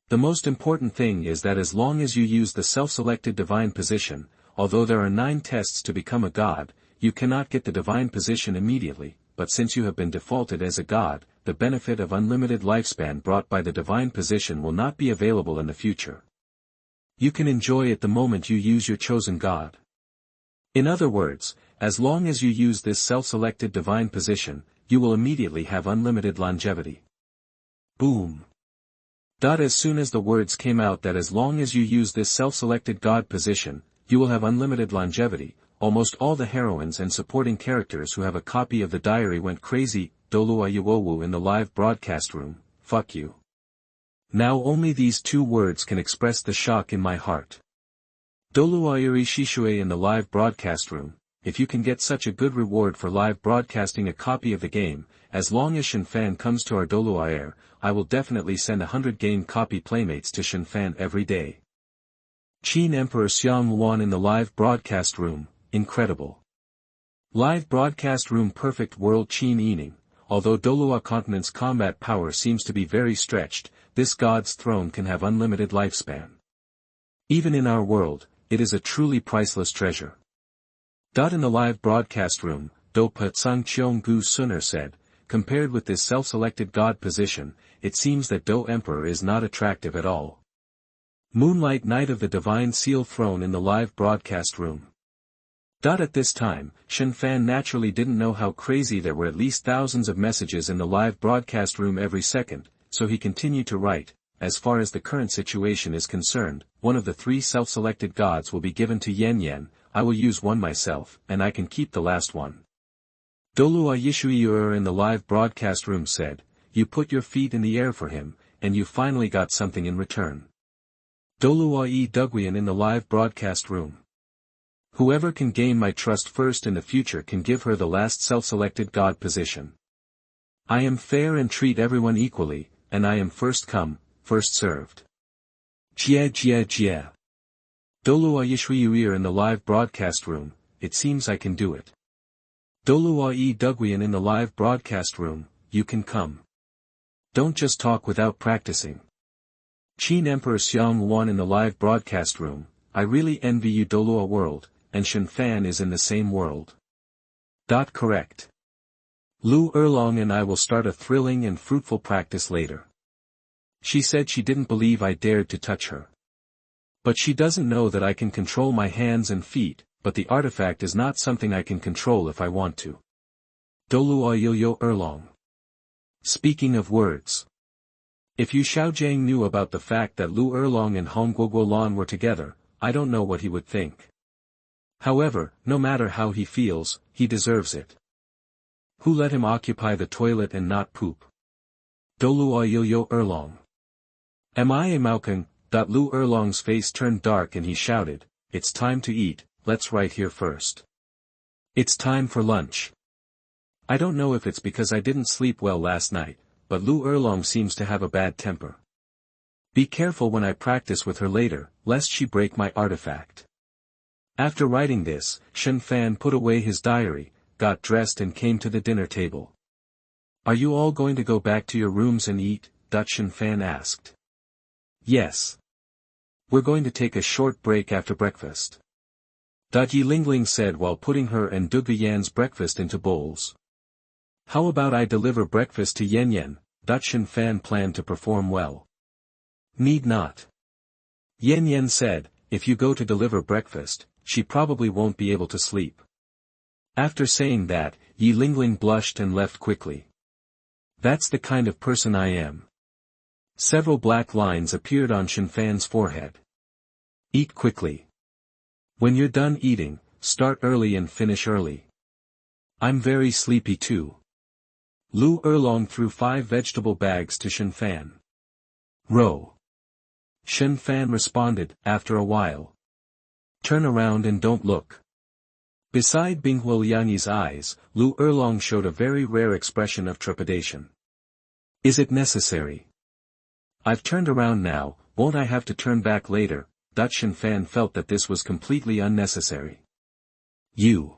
The most important thing is that as long as you use the self-selected divine position, although there are 9 tests to become a god, you cannot get the divine position immediately, but since you have been defaulted as a god, the benefit of unlimited lifespan brought by the divine position will not be available in the future. You can enjoy it the moment you use your chosen god. In other words, as long as you use this self-selected divine position, you will immediately have unlimited longevity. Boom. As soon as the words came out that as long as you use this self-selected god position, you will have unlimited longevity, almost all the heroines and supporting characters who have a copy of the diary went crazy. Douluo Huo Wu in the live broadcast room, fuck you. Now only these 2 words can express the shock in my heart. Douluo Shishue in the live broadcast room, if you can get such a good reward for live broadcasting a copy of the game, as long as Shen Fan comes to our Douluo Air, I will definitely send 100 game copy playmates to Shen Fan every day. Qin Emperor Xiaogang in the live broadcast room, incredible. Live broadcast room perfect world Qin Ening, although Douluo continent's combat power seems to be very stretched, this god's throne can have unlimited lifespan. Even in our world, it is a truly priceless treasure. In the live broadcast room, Do Patsang Cheong Gu Suner said, compared with this self-selected god position, it seems that Do Emperor is not attractive at all. Moonlight Night of the Divine Seal Throne in the live broadcast room. At this time, Shen Fan naturally didn't know how crazy there were at least thousands of messages in the live broadcast room every second, so he continued to write, as far as the current situation is concerned, one of the 3 self-selected gods will be given to Yan Yan, I will use one myself, and I can keep the last one. Douluo Yishuiur in the live broadcast room said, you put your feet in the air for him, and you finally got something in return. Douluo Duguian in the live broadcast room. Whoever can gain my trust first in the future can give her the last self-selected god position. I am fair and treat everyone equally, and I am first come, first served. Jie. Douluo Yishuiur in the live broadcast room, it seems I can do it. Douluo Duguian in the live broadcast room, you can come. Don't just talk without practicing. Qin Emperor Xiaogang in the live broadcast room, I really envy you Douluo world, and Shen Fan is in the same world. Correct. Liu Erlong and I will start a thrilling and fruitful practice later. She said she didn't believe I dared to touch her. But she doesn't know that I can control my hands and feet, but the artifact is not something I can control if I want to. Douluo Erlong. Speaking of words. If Yu Xiaogang knew about the fact that Liu Erlong and Hong Guoguolan were together, I don't know what he would think. However, no matter how he feels, he deserves it. Who let him occupy the toilet and not poop? Douluo Erlong. Am I a Maokang? Liu Erlong's face turned dark and he shouted, it's time to eat, let's right here first. It's time for lunch. I don't know if it's because I didn't sleep well last night, but Liu Erlong seems to have a bad temper. Be careful when I practice with her later, lest she break my artifact. After writing this, Shen Fan put away his diary, got dressed and came to the dinner table. Are you all going to go back to your rooms and eat? Shen Fan asked. Yes. We're going to take a short break after breakfast. Yi Lingling said while putting her and Dugu Yan's breakfast into bowls. How about I deliver breakfast to Yan Yan? Shen Fan planned to perform well. Need not. Yan Yan said, if you go to deliver breakfast, she probably won't be able to sleep. After saying that, Yi Lingling blushed and left quickly. That's the kind of person I am. Several black lines appeared on Shen Fan's forehead. Eat quickly. When you're done eating, start early and finish early. I'm very sleepy too. Liu Erlong threw 5 vegetable bags to Shen Fan. Row. Shen Fan responded, after a while. Turn around and don't look. Beside Binghuo Liangyi's eyes, Liu Erlong showed a very rare expression of trepidation. Is it necessary? I've turned around now, won't I have to turn back later? Shen Fan felt that this was completely unnecessary. You.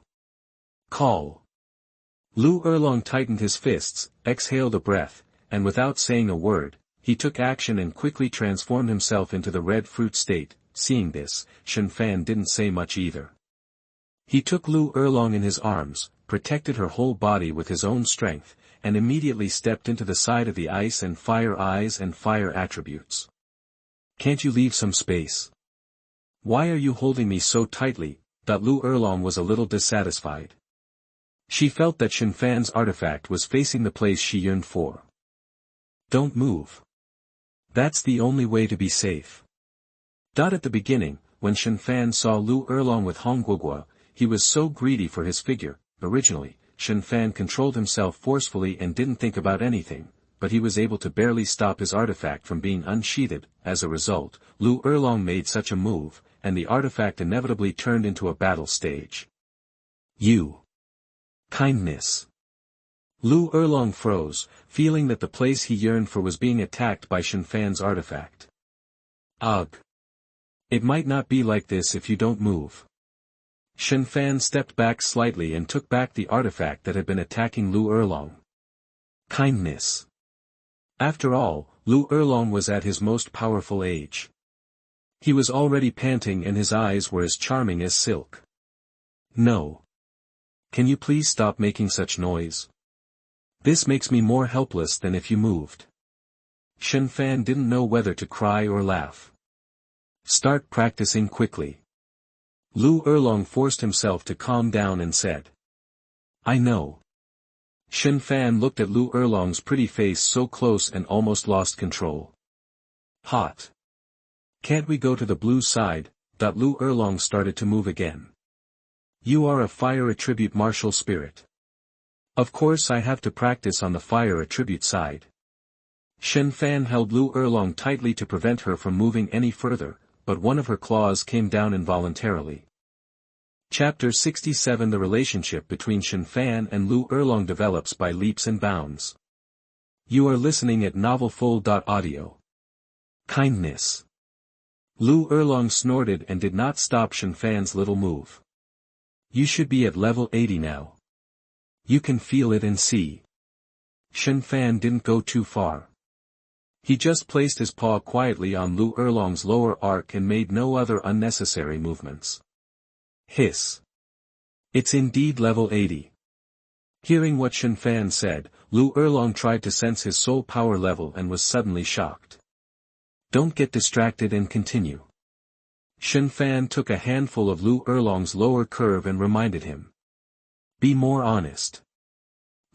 Call. Liu Erlong tightened his fists, exhaled a breath, and without saying a word, he took action and quickly transformed himself into the red fruit state. Seeing this, Shen Fan didn't say much either. He took Liu Erlong in his arms, protected her whole body with his own strength, and immediately stepped into the side of the ice and fire eyes and fire attributes. Can't you leave some space? Why are you holding me so tightly? Liu Erlong was a little dissatisfied. She felt that Shen Fan's artifact was facing the place she yearned for. Don't move. That's the only way to be safe. At the beginning, when Shen Fan saw Liu Erlong with Hongguogua, he was so greedy for his figure. Originally, Shen Fan controlled himself forcefully and didn't think about anything, but he was able to barely stop his artifact from being unsheathed. As a result, Liu Erlong made such a move, and the artifact inevitably turned into a battle stage. You. Kindness. Liu Erlong froze, feeling that the place he yearned for was being attacked by Shen Fan's artifact. Ugh. It might not be like this if you don't move. Shen Fan stepped back slightly and took back the artifact that had been attacking Liu Erlong. Kindness. After all, Liu Erlong was at his most powerful age. He was already panting and his eyes were as charming as silk. No. Can you please stop making such noise? This makes me more helpless than if you moved. Shen Fan didn't know whether to cry or laugh. Start practicing quickly. Liu Erlong forced himself to calm down and said. I know. Shen Fan looked at Liu Erlong's pretty face so close and almost lost control. Hot. Can't we go to the blue side? Liu Erlong started to move again. You are a fire attribute martial spirit. Of course I have to practice on the fire attribute side. Shen Fan held Liu Erlong tightly to prevent her from moving any further, but one of her claws came down involuntarily. Chapter 67 The relationship between Shen Fan and Liu Erlong develops by leaps and bounds. You are listening at novelfull.audio. Kindness. Liu Erlong snorted and did not stop Shen Fan's little move. You should be at level 80 now. You can feel it and see. Shen Fan didn't go too far. He just placed his paw quietly on Liu Erlong's lower arc and made no other unnecessary movements. Hiss. It's indeed level 80. Hearing what Shen Fan said, Liu Erlong tried to sense his soul power level and was suddenly shocked. Don't get distracted and continue. Shen Fan took a handful of Liu Erlong's lower curve and reminded him. Be more honest.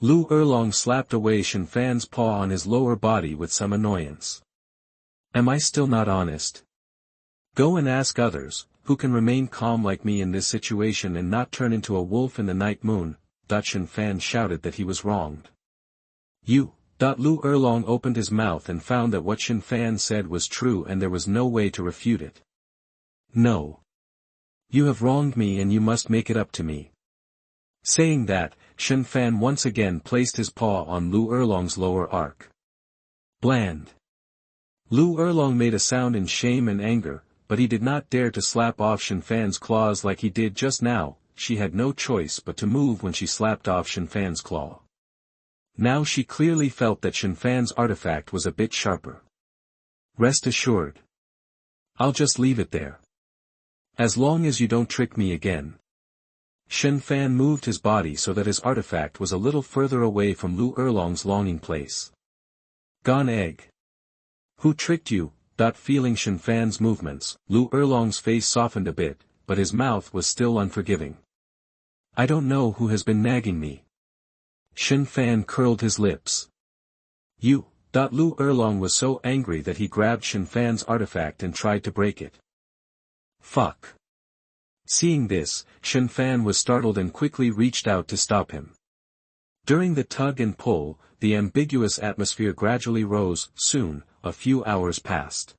Liu Erlong slapped away Shen Fan's paw on his lower body with some annoyance. Am I still not honest? Go and ask others, who can remain calm like me in this situation and not turn into a wolf in the night moon. Shen Fan shouted that he was wronged. You. Liu Erlong opened his mouth and found that what Shen Fan said was true and there was no way to refute it. No. You have wronged me and you must make it up to me. Saying that, Shen Fan once again placed his paw on Liu Erlong's lower arc. Bland. Liu Erlong made a sound in shame and anger, but he did not dare to slap off Shen Fan's claws like he did just now. She had no choice but to move when she slapped off Shen Fan's claw. Now she clearly felt that Shen Fan's artifact was a bit sharper. Rest assured. I'll just leave it there. As long as you don't trick me again. Shen Fan moved his body so that his artifact was a little further away from Liu Erlong's longing place. Gone egg. Who tricked you? Feeling Shen Fan's movements, Liu Erlong's face softened a bit, but his mouth was still unforgiving. I don't know who has been nagging me. Shen Fan curled his lips. You. Liu Erlong was so angry that he grabbed Shen Fan's artifact and tried to break it. Fuck. Seeing this, Shen Fan was startled and quickly reached out to stop him. During the tug and pull, the ambiguous atmosphere gradually rose. Soon, a few hours passed.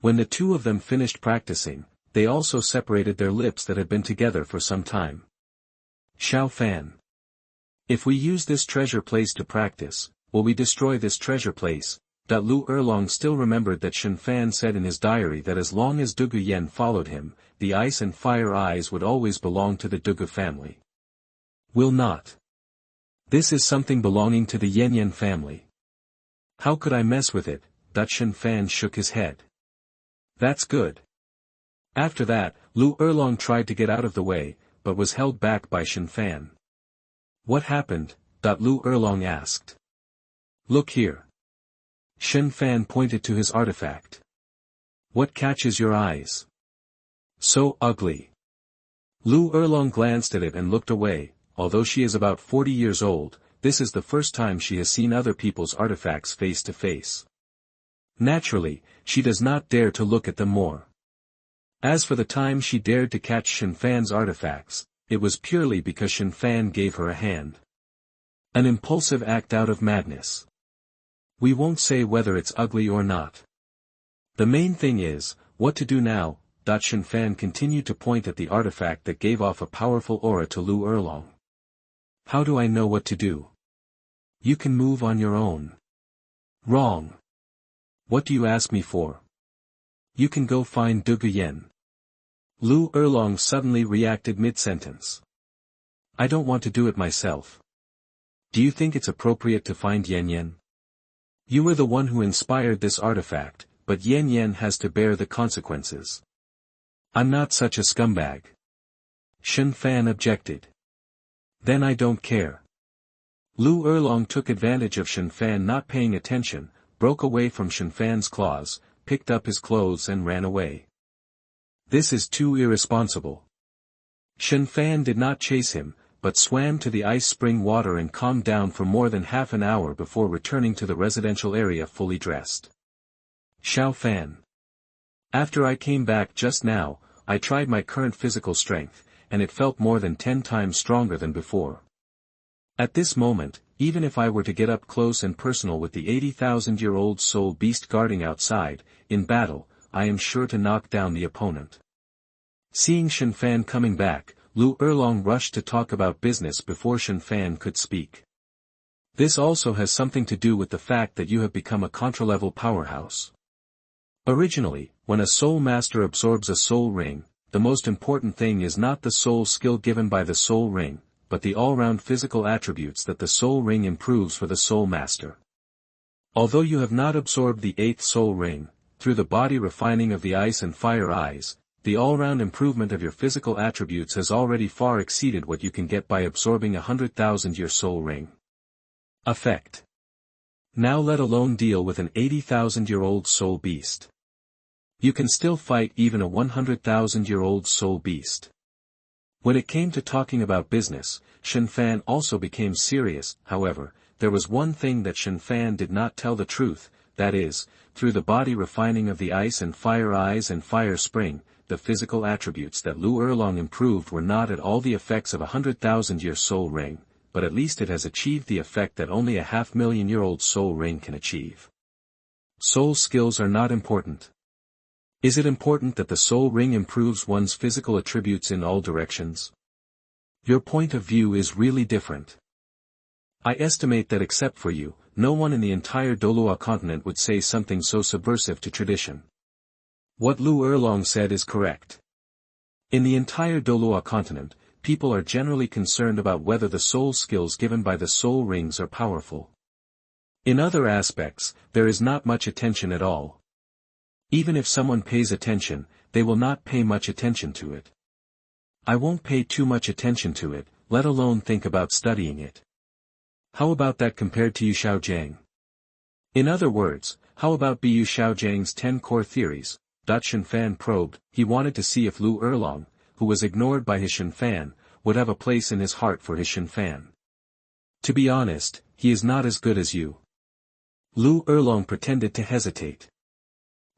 When the two of them finished practicing, they also separated their lips that had been together for some time. Xiao Fan. If we use this treasure place to practice, will we destroy this treasure place? Liu Erlong still remembered that Shen Fan said in his diary that as long as Dugu Yen followed him, the ice and fire eyes would always belong to the Dugu family. Will not. This is something belonging to the Yen family. How could I mess with it? Shen Fan shook his head. That's good. After that, Liu Erlong tried to get out of the way, but was held back by Shen Fan. What happened? Liu Erlong asked. Look here. Shen Fan pointed to his artifact. What catches your eyes? So ugly. Liu Erlong glanced at it and looked away. Although she is about 40 years old, this is the first time she has seen other people's artifacts face to face. Naturally, she does not dare to look at them more. As for the time she dared to catch Shen Fan's artifacts, it was purely because Shen Fan gave her a hand. An impulsive act out of madness. We won't say whether it's ugly or not. The main thing is, what to do now. Shen Fan continued to point at the artifact that gave off a powerful aura to Liu Erlong. How do I know what to do? You can move on your own. Wrong. What do you ask me for? You can go find Dugu Yen. Liu Erlong suddenly reacted mid-sentence. I don't want to do it myself. Do you think it's appropriate to find Yen? You were the one who inspired this artifact, but Yen has to bear the consequences. I'm not such a scumbag. Shen Fan objected. Then I don't care. Liu Erlong took advantage of Shen Fan not paying attention, broke away from Shen Fan's claws, picked up his clothes and ran away. This is too irresponsible. Shen Fan did not chase him, but swam to the ice spring water and calmed down for more than half an hour before returning to the residential area fully dressed. Xiao Fan. After I came back just now, I tried my current physical strength, and it felt more than 10 times stronger than before. At this moment, even if I were to get up close and personal with the 80,000-year-old soul beast guarding outside, in battle, I am sure to knock down the opponent. Seeing Shen Fan coming back, Liu Erlong rushed to talk about business before Shen Fan could speak. This also has something to do with the fact that you have become a contra-level powerhouse. Originally, when a soul master absorbs a soul ring, the most important thing is not the soul skill given by the soul ring, but the all-round physical attributes that the soul ring improves for the soul master. Although you have not absorbed the 8th soul ring, through the body refining of the ice and fire eyes, the all-round improvement of your physical attributes has already far exceeded what you can get by absorbing 100,000-year soul ring. Effect. Now let alone deal with an 80,000-year-old soul beast. You can still fight even a 100,000-year-old soul beast. When it came to talking about business, Shen Fan also became serious. However, there was one thing that Shen Fan did not tell the truth, that is, through the body refining of the ice and fire eyes and fire spring, the physical attributes that Liu Erlong improved were not at all the effects of a 100,000-year soul ring, but at least it has achieved the effect that only a 500,000-year-old soul ring can achieve. Soul skills are not important. Is it important that the soul ring improves one's physical attributes in all directions? Your point of view is really different. I estimate that except for you, no one in the entire Douluo continent would say something so subversive to tradition. What Liu Erlong said is correct. In the entire Douluo continent, people are generally concerned about whether the soul skills given by the soul rings are powerful. In other aspects, there is not much attention at all. Even if someone pays attention, they will not pay much attention to it. I won't pay too much attention to it, let alone think about studying it. How about that compared to Yu Xiaogang? In other words, how about Yu Xiaogang's 10 core theories? Shen Fan probed. He wanted to see if Liu Erlong, who was ignored by his Shen Fan, would have a place in his heart for his Shen Fan. To be honest, he is not as good as you. Liu Erlong pretended to hesitate.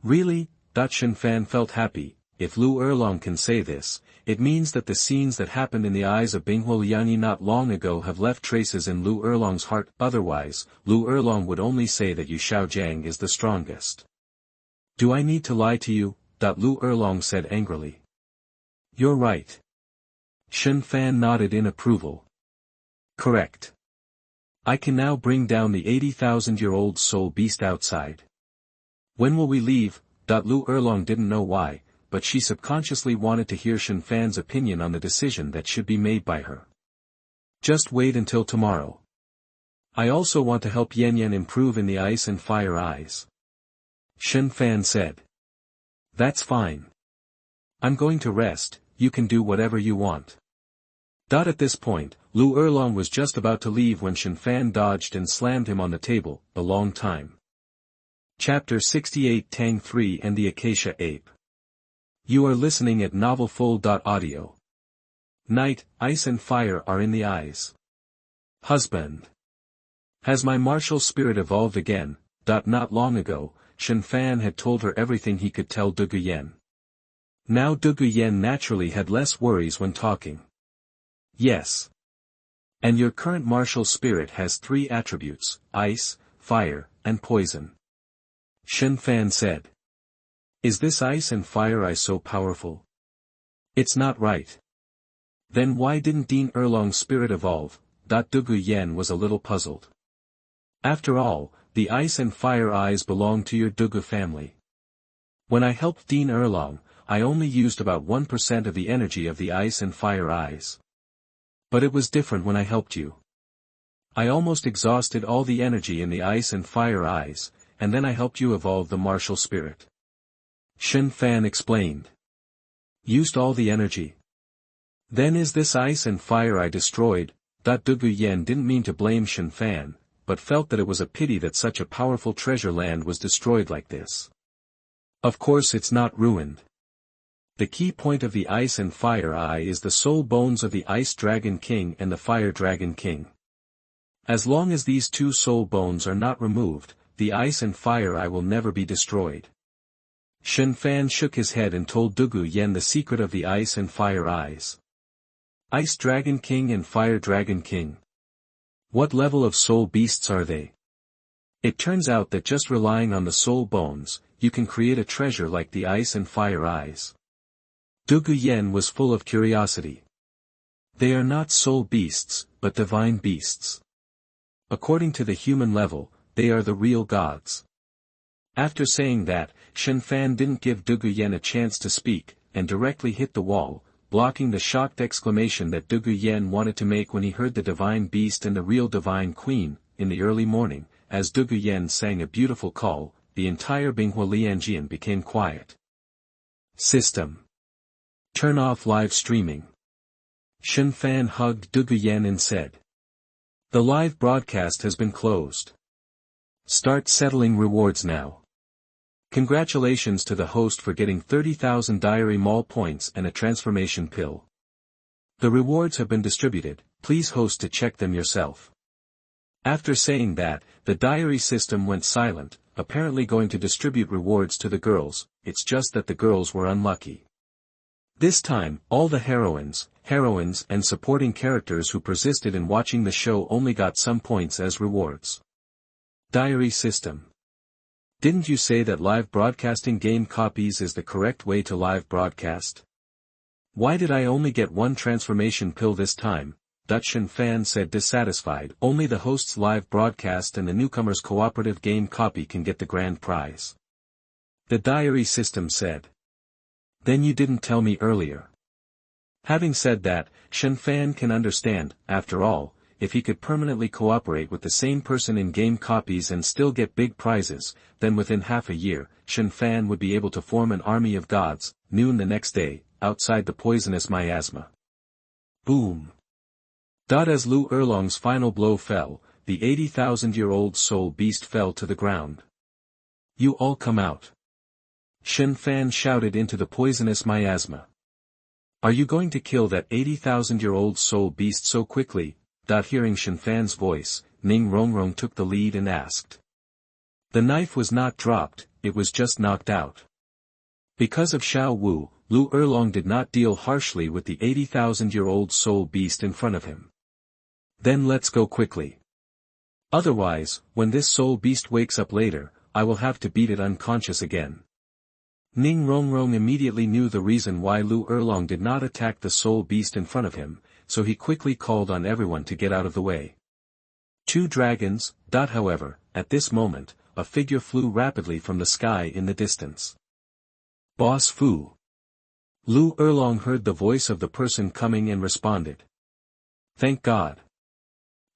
Really? Shen Fan felt happy. If Liu Erlong can say this, it means that the scenes that happened in the eyes of Binghuo Lianyi not long ago have left traces in Liu Erlong's heart. Otherwise, Liu Erlong would only say that Yu Xiaogang is the strongest. Do I need to lie to you? Liu Erlong said angrily. You're right. Shen Fan nodded in approval. Correct. I can now bring down the 80,000-year-old soul beast outside. When will we leave? Liu Erlong didn't know why, but she subconsciously wanted to hear Shen Fan's opinion on the decision that should be made by her. Just wait until tomorrow. I also want to help Yan Yan improve in the ice and fire eyes. Shen Fan said. That's fine. I'm going to rest, you can do whatever you want. At this point, Liu Erlong was just about to leave when Shen Fan dodged and slammed him on the table. A long time. Chapter 68 Tang 3 and the Acacia Ape. You are listening at novelfull.audio. Night, ice and fire are in the eyes. Husband. Has my martial spirit evolved again? Not long ago, Shen Fan had told her everything he could tell Dugu Yen. Now Dugu Yen naturally had less worries when talking. Yes. And your current martial spirit has 3 attributes, ice, fire, and poison. Shen Fan said. Is this ice and fire ice so powerful? It's not right. Then why didn't Ning Erlong's spirit evolve? Dugu Yen was a little puzzled. After all, the ice and fire eyes belong to your Dugu family. When I helped Ning Erlong, I only used about 1% of the energy of the ice and fire eyes. But it was different when I helped you. I almost exhausted all the energy in the ice and fire eyes, and then I helped you evolve the martial spirit. Shen Fan explained. Used all the energy. Then is this ice and fire I destroyed? Dugu Yen didn't mean to blame Shen Fan, but felt that it was a pity that such a powerful treasure land was destroyed like this. Of course it's not ruined. The key point of the ice and fire eye is the soul bones of the Ice Dragon King and the Fire Dragon King. As long as these 2 soul bones are not removed, the ice and fire eye will never be destroyed. Shen Fan shook his head and told Dugu Yen the secret of the ice and fire eyes. Ice Dragon King and Fire Dragon King. What level of soul beasts are they? It turns out that just relying on the soul bones, you can create a treasure like the ice and fire eyes. Dugu Yen was full of curiosity. They are not soul beasts, but divine beasts. According to the human level, they are the real gods. After saying that, Shen Fan didn't give Dugu Yen a chance to speak, and directly hit the wall, blocking the shocked exclamation that Dugu Yen wanted to make when he heard the divine beast and the real divine queen. In the early morning, as Dugu Yen sang a beautiful call, the entire Binghua Lianjian became quiet. System. Turn off live streaming. Shen Fan hugged Dugu Yen and said. The live broadcast has been closed. Start settling rewards now. Congratulations to the host for getting 30,000 diary mall points and a transformation pill. The rewards have been distributed, please host to check them yourself. After saying that, the diary system went silent, apparently going to distribute rewards to the girls. It's just that the girls were unlucky. This time, all the heroines, and supporting characters who persisted in watching the show only got some points as rewards. Diary system. Didn't you say that live broadcasting game copies is the correct way to live broadcast? Why did I only get 1 transformation pill this time? Shen Fan said dissatisfied. Only the host's live broadcast and the newcomer's cooperative game copy can get the grand prize. The diary system said. Then you didn't tell me earlier. Having said that, Shen Fan can understand, after all, if he could permanently cooperate with the same person in game copies and still get big prizes, then within half a year, Shen Fan would be able to form an army of gods. Noon the next day, outside the poisonous miasma. Boom! As Liu Erlong's final blow fell, the 80,000-year-old soul beast fell to the ground. You all come out. Shen Fan shouted into the poisonous miasma. Are you going to kill that 80,000-year-old soul beast so quickly? Hearing Shen Fan's voice, Ning Rongrong took the lead and asked. The knife was not dropped, it was just knocked out. Because of Huo Wu, Liu Erlong did not deal harshly with the 80,000-year-old soul beast in front of him. Then let's go quickly. Otherwise, when this soul beast wakes up later, I will have to beat it unconscious again. Ning Rongrong immediately knew the reason why Liu Erlong did not attack the soul beast in front of him, so he quickly called on everyone to get out of the way. 2 dragons. However, at this moment, a figure flew rapidly from the sky in the distance. Boss Fu. Liu Erlong heard the voice of the person coming and responded. Thank God.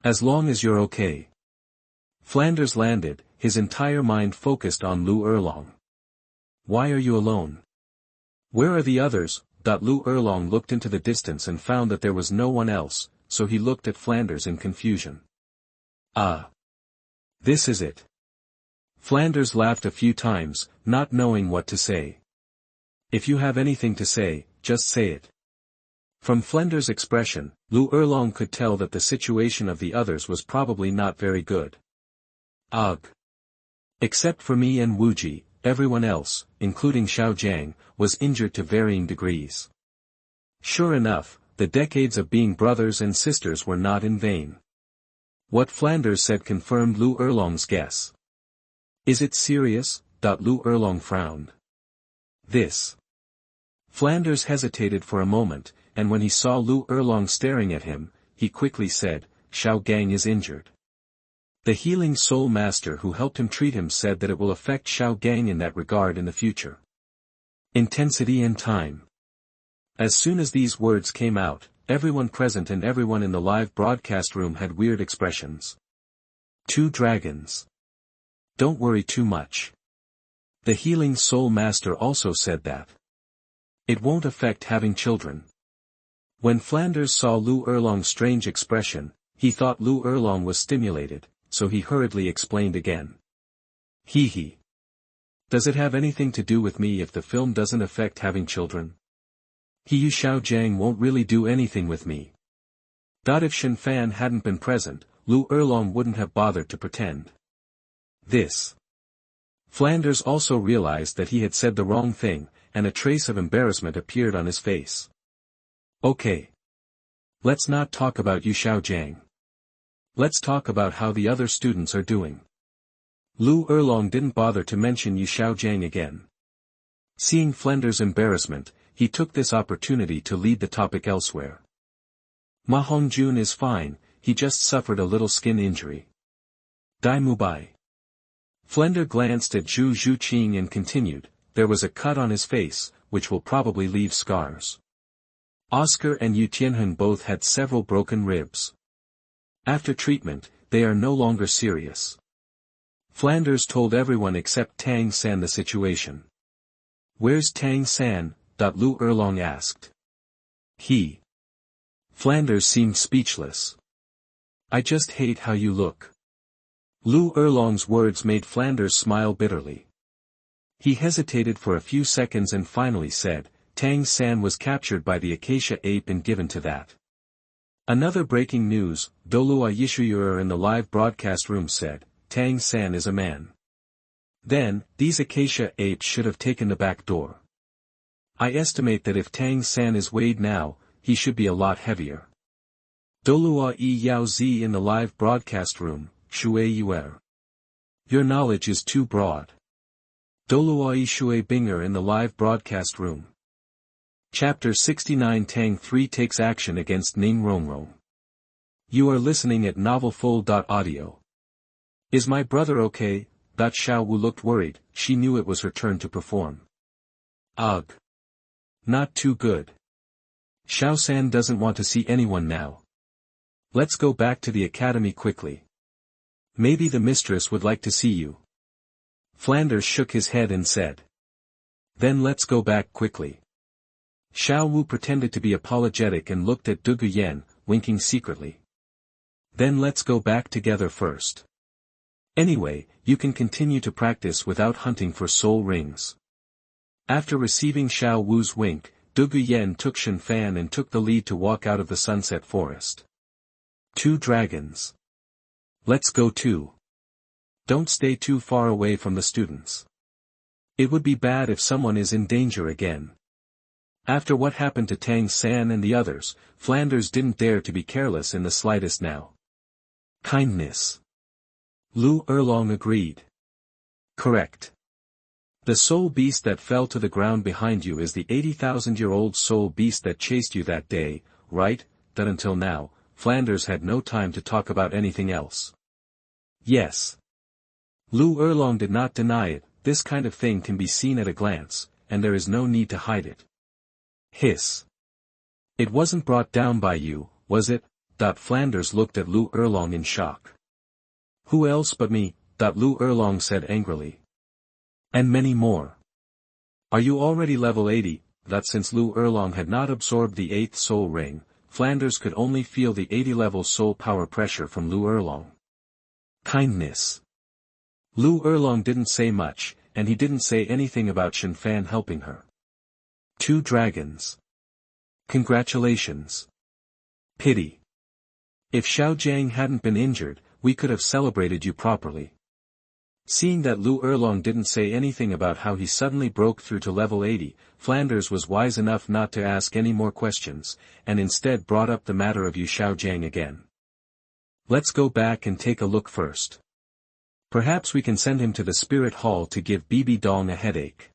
As long as you're okay. Flanders landed, his entire mind focused on Liu Erlong. Why are you alone? Where are the others? Liu Erlong looked into the distance and found that there was no one else, so he looked at Flanders in confusion. Ah. This is it. Flanders laughed a few times, not knowing what to say. If you have anything to say, just say it. From Flanders' expression, Liu Erlong could tell that the situation of the others was probably not very good. Ugh. Except for me and Wuji, everyone else, including Xiaogang, was injured to varying degrees. Sure enough, the decades of being brothers and sisters were not in vain. What Flanders said confirmed Liu Erlong's guess. Is it serious? Liu Erlong frowned. This. Flanders hesitated for a moment, and when he saw Liu Erlong staring at him, he quickly said, Xiaogang is injured. The healing soul master who helped him treat him said that it will affect Xiaogang in that regard in the future. Intensity and time. As soon as these words came out, everyone present and everyone in the live broadcast room had weird expressions. 2 dragons. Don't worry too much. The healing soul master also said that. It won't affect having children. When Flanders saw Liu Erlong's strange expression, he thought Liu Erlong was stimulated, so he hurriedly explained again. Hee. Does it have anything to do with me if the film doesn't affect having children? Yu Xiaogang won't really do anything with me. If Shen Fan hadn't been present, Liu Erlong wouldn't have bothered to pretend. This. Flanders also realized that he had said the wrong thing, and a trace of embarrassment appeared on his face. Okay. Let's not talk about Yu Xiaogang. Let's talk about how the other students are doing. Liu Erlong didn't bother to mention Yu Xiaogang again. Seeing Flanders' embarrassment, he took this opportunity to lead the topic elsewhere. Ma Hongjun is fine, he just suffered a little skin injury. Dai Mubai. Flender glanced at Zhu Zhuqing and continued, there was a cut on his face, which will probably leave scars. Oscar and Yu Tianheng both had several broken ribs. After treatment, they are no longer serious. Flanders told everyone except Tang San the situation. Where's Tang San? Liu Erlong asked. Flanders seemed speechless. I just hate how you look. Liu Erlong's words made Flanders smile bitterly. He hesitated for a few seconds and finally said, Tang San was captured by the Acacia ape and given to that. Another breaking news, Douluo Yishuyuer in the live broadcast room said, Tang San is a man. Then, these Acacia apes should have taken the back door. I estimate that if Tang San is weighed now, he should be a lot heavier. Douluo Yao Zi in the live broadcast room, Shui Yuer. Your knowledge is too broad. Douluo Shui Binger in the live broadcast room. Chapter 69 Tang 3 takes action against Ning Rongrong. You are listening at novelfull.audio. Is my brother okay? Xiao Wu looked worried, she knew it was her turn to perform. Ugh. Not too good. Xiao San doesn't want to see anyone now. Let's go back to the academy quickly. Maybe the mistress would like to see you. Flanders shook his head and said. Then let's go back quickly. Xiao Wu pretended to be apologetic and looked at Dugu Yen, winking secretly. Then let's go back together first. Anyway, you can continue to practice without hunting for soul rings. After receiving Xiao Wu's wink, Dugu Yen took Shen Fan and took the lead to walk out of the sunset forest. 2 dragons. Let's go too. Don't stay too far away from the students. It would be bad if someone is in danger again. After what happened to Tang San and the others, Flanders didn't dare to be careless in the slightest now. Kindness. Liu Erlong agreed. Correct. The soul beast that fell to the ground behind you is the 80,000-year-old soul beast that chased you that day, right? That until now, Flanders had no time to talk about anything else. Yes. Liu Erlong did not deny it, this kind of thing can be seen at a glance, and there is no need to hide it. Hiss. It wasn't brought down by you, was it? Flanders looked at Liu Erlong in shock. Who else but me? Liu Erlong said angrily. And many more. Are you already level 80? Since Liu Erlong had not absorbed the 8th soul ring, Flanders could only feel the 80-level soul power pressure from Liu Erlong. Kindness. Liu Erlong didn't say much, and he didn't say anything about Shen Fan helping her. 2 dragons. Congratulations. Pity. If Xiaogang hadn't been injured, we could have celebrated you properly. Seeing that Liu Erlong didn't say anything about how he suddenly broke through to level 80, Flanders was wise enough not to ask any more questions, and instead brought up the matter of Yu Xiaogang again. Let's go back and take a look first. Perhaps we can send him to the spirit hall to give Bibi Dong a headache.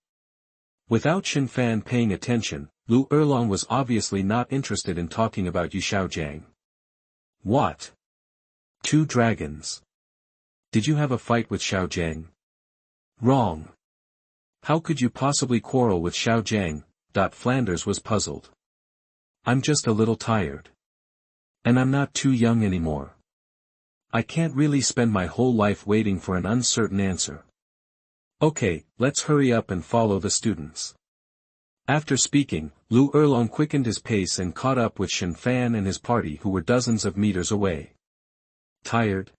Without Shen Fan paying attention, Liu Erlong was obviously not interested in talking about Yu Xiaogang. What? 2 dragons. Did you have a fight with Xiaogang? Wrong. How could you possibly quarrel with Xiaogang? Flanders was puzzled. I'm just a little tired. And I'm not too young anymore. I can't really spend my whole life waiting for an uncertain answer. Okay, let's hurry up and follow the students. After speaking, Liu Erlong quickened his pace and caught up with Shen Fan and his party who were dozens of meters away. Tired?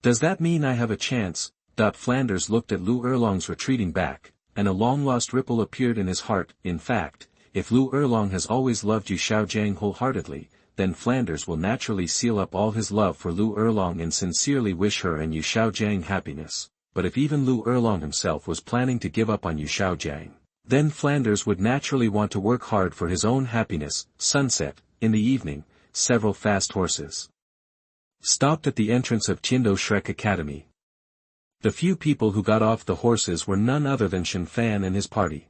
Does that mean I have a chance? Flanders looked at Liu Erlong's retreating back, and a long-lost ripple appeared in his heart. In fact, if Liu Erlong has always loved Yu Xiaogang wholeheartedly, then Flanders will naturally seal up all his love for Liu Erlong and sincerely wish her and Yu Xiaogang happiness. But if even Liu Erlong himself was planning to give up on Yu Xiaogang, then Flanders would naturally want to work hard for his own happiness. Sunset, in the evening, several fast horses stopped at the entrance of Tiando Shrek Academy. The few people who got off the horses were none other than Shen Fan and his party.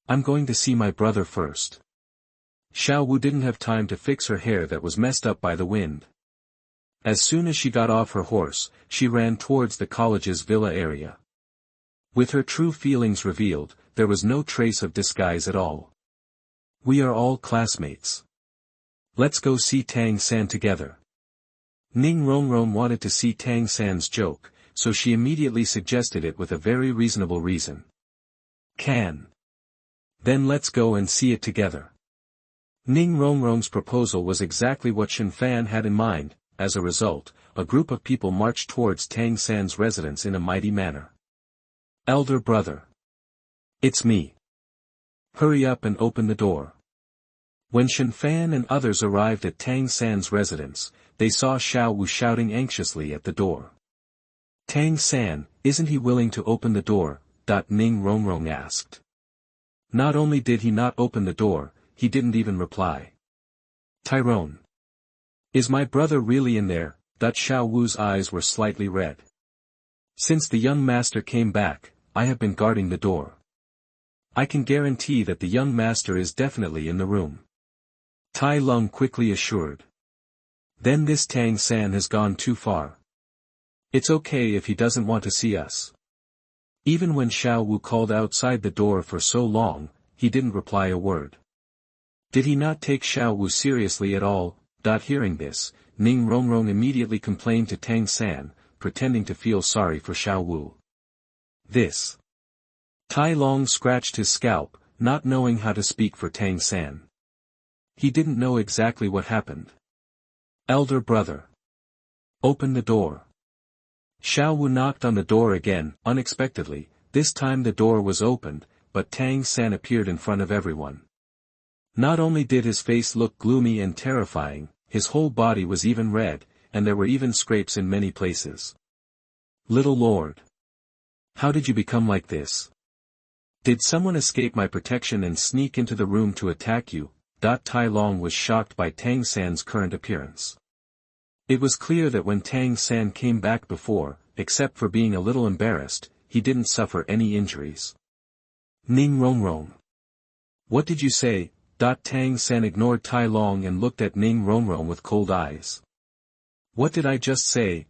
I'm going to see my brother first. Xiao Wu didn't have time to fix her hair that was messed up by the wind. As soon as she got off her horse, she ran towards the college's villa area. With her true feelings revealed, there was no trace of disguise at all. We are all classmates. Let's go see Tang San together. Ning Rongrong wanted to see Tang San's joke, so she immediately suggested it with a very reasonable reason. Can. Then let's go and see it together. Ning Rongrong's proposal was exactly what Shen Fan had in mind. As a result, a group of people marched towards Tang San's residence in a mighty manner. Elder brother. It's me. Hurry up and open the door. When Shen Fan and others arrived at Tang San's residence, they saw Xiao Wu shouting anxiously at the door. Tang San, isn't he willing to open the door? Ning Rongrong asked. Not only did he not open the door, he didn't even reply. Tyrone. Is my brother really in there? Xiao Wu's eyes were slightly red. Since the young master came back, I have been guarding the door. I can guarantee that the young master is definitely in the room. Tai Lung quickly assured. Then this Tang San has gone too far. It's okay if he doesn't want to see us. Even when Xiao Wu called outside the door for so long, he didn't reply a word. Did he not take Xiao Wu seriously at all? Hearing this, Ning Rongrong immediately complained to Tang San, pretending to feel sorry for Huo Wu. This. Tai Long scratched his scalp, not knowing how to speak for Tang San. He didn't know exactly what happened. Elder brother. Open the door. Huo Wu knocked on the door again, unexpectedly. This time the door was opened, but Tang San appeared in front of everyone. Not only did his face look gloomy and terrifying, his whole body was even red, and there were even scrapes in many places. Little Lord. How did you become like this? Did someone escape my protection and sneak into the room to attack you? Tai Long was shocked by Tang San's current appearance. It was clear that when Tang San came back before, except for being a little embarrassed, he didn't suffer any injuries. Ning Rongrong. What did you say? Tang San ignored Tai Long and looked at Ning Rongrong with cold eyes. What did I just say?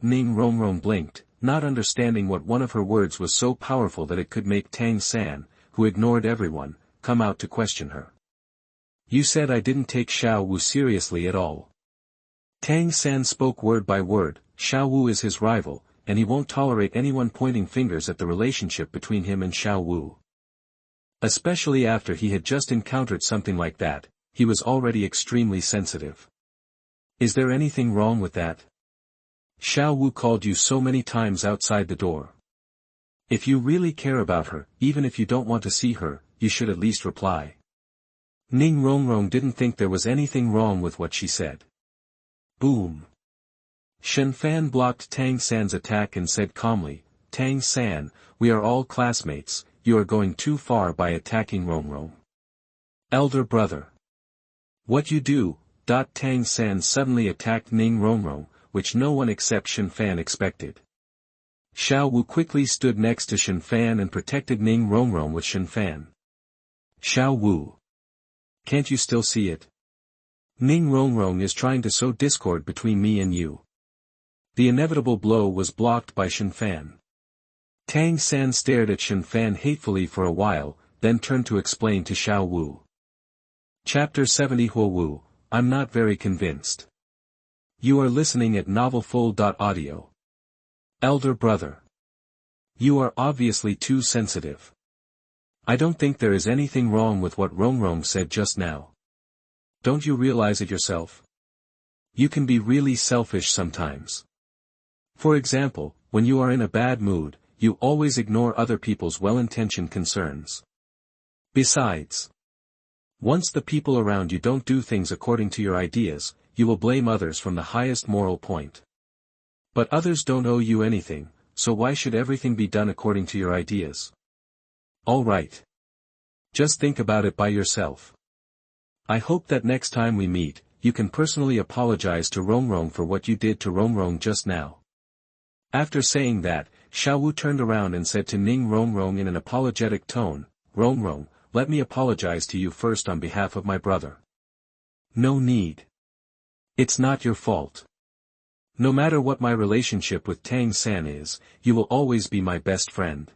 Ning Rongrong blinked, not understanding what one of her words was so powerful that it could make Tang San, who ignored everyone, come out to question her. You said I didn't take Huo Wu seriously at all. Tang San spoke word by word. Huo Wu is his rival, and he won't tolerate anyone pointing fingers at the relationship between him and Huo Wu. Especially after he had just encountered something like that, he was already extremely sensitive. Is there anything wrong with that? Huo Wu called you so many times outside the door. If you really care about her, even if you don't want to see her, you should at least reply. Ning Rongrong didn't think there was anything wrong with what she said. Boom. Shen Fan blocked Tang San's attack and said calmly, Tang San, we are all classmates, you are going too far by attacking Rongrong. Elder brother. What you do? Tang San suddenly attacked Ning Rongrong, which no one except Shen Fan expected. Huo Wu quickly stood next to Shen Fan and protected Ning Rongrong with Shen Fan. Huo Wu. Can't you still see it? Ning Rongrong is trying to sow discord between me and you. The inevitable blow was blocked by Shen Fan. Tang San stared at Shen Fan hatefully for a while, then turned to explain to Huo Wu. Chapter 70 Huo Wu, I'm not very convinced. You are listening at novelfull.audio. Elder brother. You are obviously too sensitive. I don't think there is anything wrong with what Rongrong said just now. Don't you realize it yourself? You can be really selfish sometimes. For example, when you are in a bad mood, you always ignore other people's well-intentioned concerns. Besides, once the people around you don't do things according to your ideas, you will blame others from the highest moral point. But others don't owe you anything, so why should everything be done according to your ideas? All right. Just think about it by yourself. I hope that next time we meet, you can personally apologize to Rongrong for what you did to Rongrong just now. After saying that, Huo Wu turned around and said to Ning Rongrong in an apologetic tone, Rongrong, let me apologize to you first on behalf of my brother. No need. It's not your fault. No matter what my relationship with Tang San is, you will always be my best friend.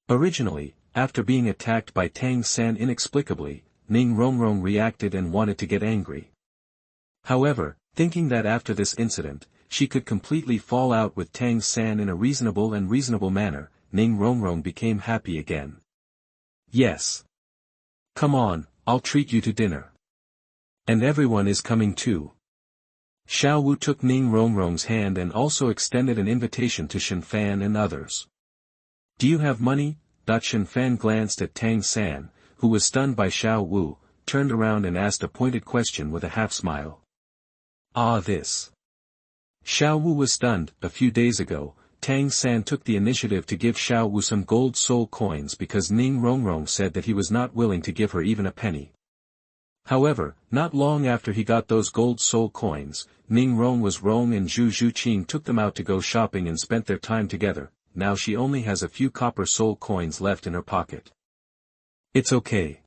Originally, after being attacked by Tang San inexplicably, Ning Rongrong reacted and wanted to get angry. However, thinking that after this incident, she could completely fall out with Tang San in a reasonable manner, Ning Rongrong became happy again. Yes. Come on, I'll treat you to dinner. And everyone is coming too. Huo Wu took Ning Rongrong's hand and also extended an invitation to Shen Fan and others. Do you have money? Shen Fan glanced at Tang San, who was stunned by Huo Wu, turned around and asked a pointed question with a half-smile. This. Huo Wu was stunned. A few days ago, Tang San took the initiative to give Huo Wu some gold soul coins because Ning Rongrong said that he was not willing to give her even a penny. However, not long after he got those gold soul coins, Ning Rongrong and Zhu Zhuqing took them out to go shopping and spent their time together. Now she only has a few copper soul coins left in her pocket. It's okay.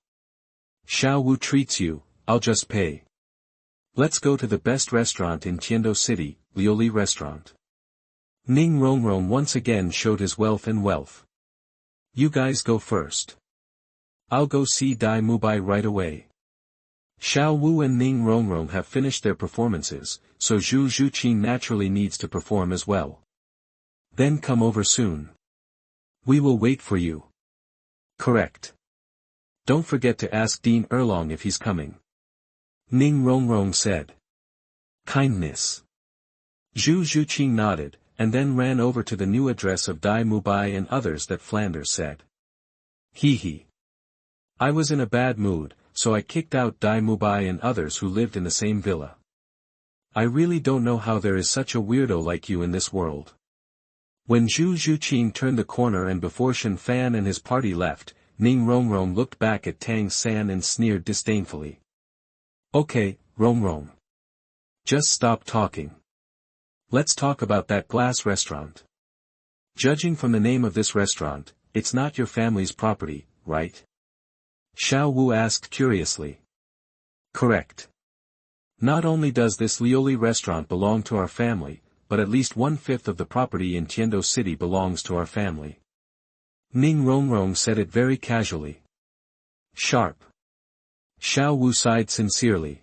Huo Wu treats you, I'll just pay. Let's go to the best restaurant in Tiando City, Liuli Restaurant. Ning Rongrong once again showed his wealth and wealth. You guys go first. I'll go see Dai Mubai right away. Xiao Wu and Ning Rongrong have finished their performances, so Zhu Zhuqing naturally needs to perform as well. Then come over soon. We will wait for you. Correct. Don't forget to ask Dean Erlong if he's coming. Ning Rongrong said. Kindness. Zhu Zhuqing nodded, and then ran over to the new address of Dai Mubai and others that Flanders said. Hee. I was in a bad mood, so I kicked out Dai Mubai and others who lived in the same villa. I really don't know how there is such a weirdo like you in this world. When Zhu Zhuqing turned the corner and before Shen Fan and his party left, Ning Rongrong looked back at Tang San and sneered disdainfully. Okay, Rongrong. Just stop talking. Let's talk about that glass restaurant. Judging from the name of this restaurant, it's not your family's property, right? Xiao Wu asked curiously. Correct. Not only does this Lioli restaurant belong to our family, but at least 1/5 of the property in Tiando City belongs to our family. Ning Rongrong said it very casually. Sharp. Xiao Wu sighed sincerely.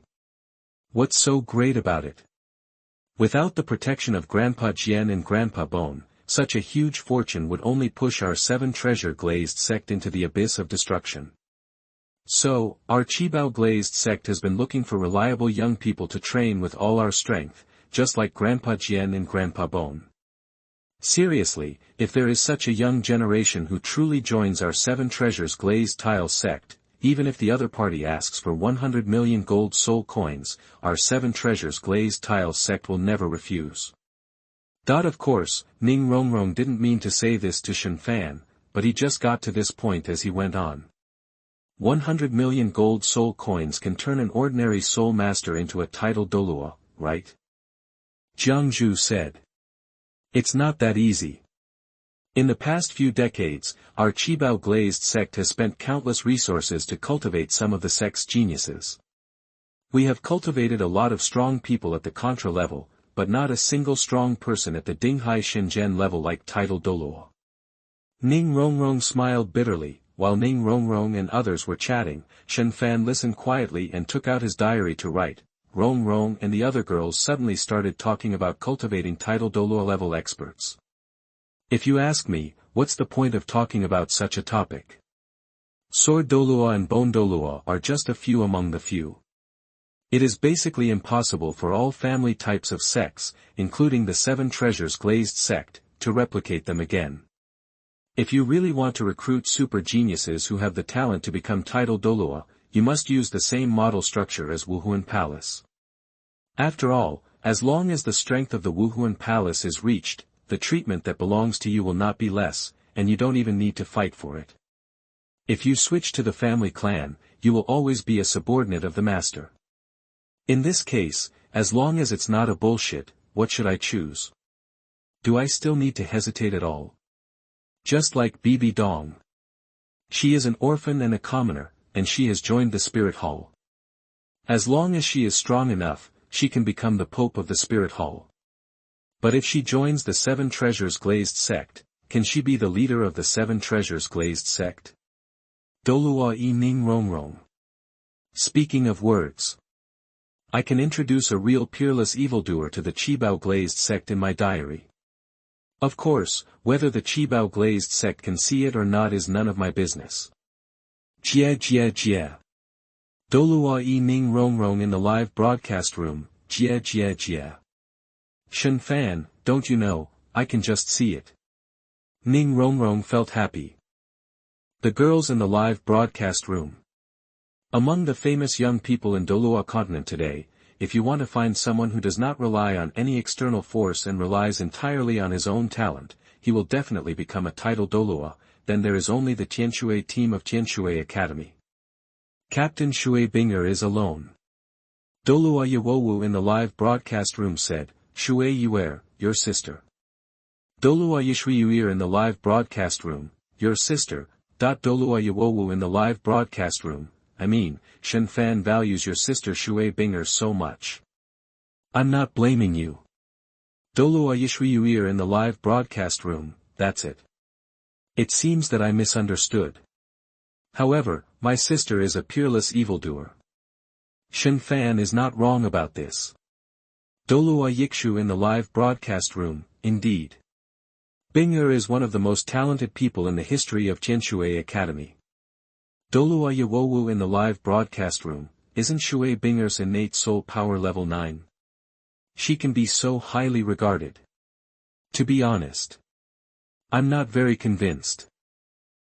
What's so great about it? Without the protection of Grandpa Jian and Grandpa Bone, such a huge fortune would only push our 7-treasure glazed sect into the abyss of destruction. So, our Qibao glazed sect has been looking for reliable young people to train with all our strength, just like Grandpa Jian and Grandpa Bone. Seriously, if there is such a young generation who truly joins our 7 treasures glazed tile sect, even if the other party asks for 100 million gold soul coins, our 7 treasures glazed tile sect will never refuse. Of course, Ning Rongrong didn't mean to say this to Shen Fan, but he just got to this point as he went on. 100 million gold soul coins can turn an ordinary soul master into a titled Douluo, right? Jiang Zhu said. It's not that easy. In the past few decades, our Qibao glazed sect has spent countless resources to cultivate some of the sect's geniuses. We have cultivated a lot of strong people at the Contra level, but not a single strong person at the Dinghai Shenzhen level like titled Douluo. Ning Rongrong smiled bitterly. While Ning Rongrong and others were chatting, Shen Fan listened quietly and took out his diary to write. Rongrong and the other girls suddenly started talking about cultivating title Douluo level experts. If you ask me, what's the point of talking about such a topic? Sword Douluo and Bone Douluo are just a few among the few. It is basically impossible for all family types of sects, including the 7 treasures glazed sect, to replicate them again. If you really want to recruit super geniuses who have the talent to become titled Douluo, you must use the same model structure as Wuhuan Palace. After all, as long as the strength of the Wuhuan Palace is reached, the treatment that belongs to you will not be less, and you don't even need to fight for it. If you switch to the family clan, you will always be a subordinate of the master. In this case, as long as it's not a bullshit, what should I choose? Do I still need to hesitate at all? Just like Bibi Dong. She is an orphan and a commoner, and she has joined the Spirit Hall. As long as she is strong enough, she can become the Pope of the Spirit Hall. But if she joins the 7 treasures glazed sect, can she be the leader of the 7 treasures glazed sect? Douluo e Ning Rongrong. Speaking of words. I can introduce a real peerless evildoer to the Qibao glazed sect in my diary. Of course, whether the Qibao glazed sect can see it or not is none of my business. Jie. Douluo e Ning Rongrong in the live broadcast room, Jie. Shen Fan, don't you know, I can just see it. Ning Rongrong felt happy. The girls in the live broadcast room. Among the famous young people in Douluo continent today, if you want to find someone who does not rely on any external force and relies entirely on his own talent, he will definitely become a titled Douluo, then there is only the Tianxue team of Tianxue Academy. Captain Xue Binger is alone. Douluo Huo Wu in the live broadcast room said, Xue Yuer, your sister. Douluo Yishui Yuer in the live broadcast room, your sister. Douluo Huo Wu in the live broadcast room, Shen Fan values your sister Xue Binger so much. I'm not blaming you. Douluo Yishui Yuer in the live broadcast room, that's it. It seems that I misunderstood. However, my sister is a peerless evildoer. Shen Fan is not wrong about this. Douluo Yikshu in the live broadcast room, indeed. Bing'er is one of the most talented people in the history of Tianxue Academy. Douluo Huo Wu in the live broadcast room, isn't Xue Bing'er's innate soul power level 9? She can be so highly regarded. To be honest, I'm not very convinced.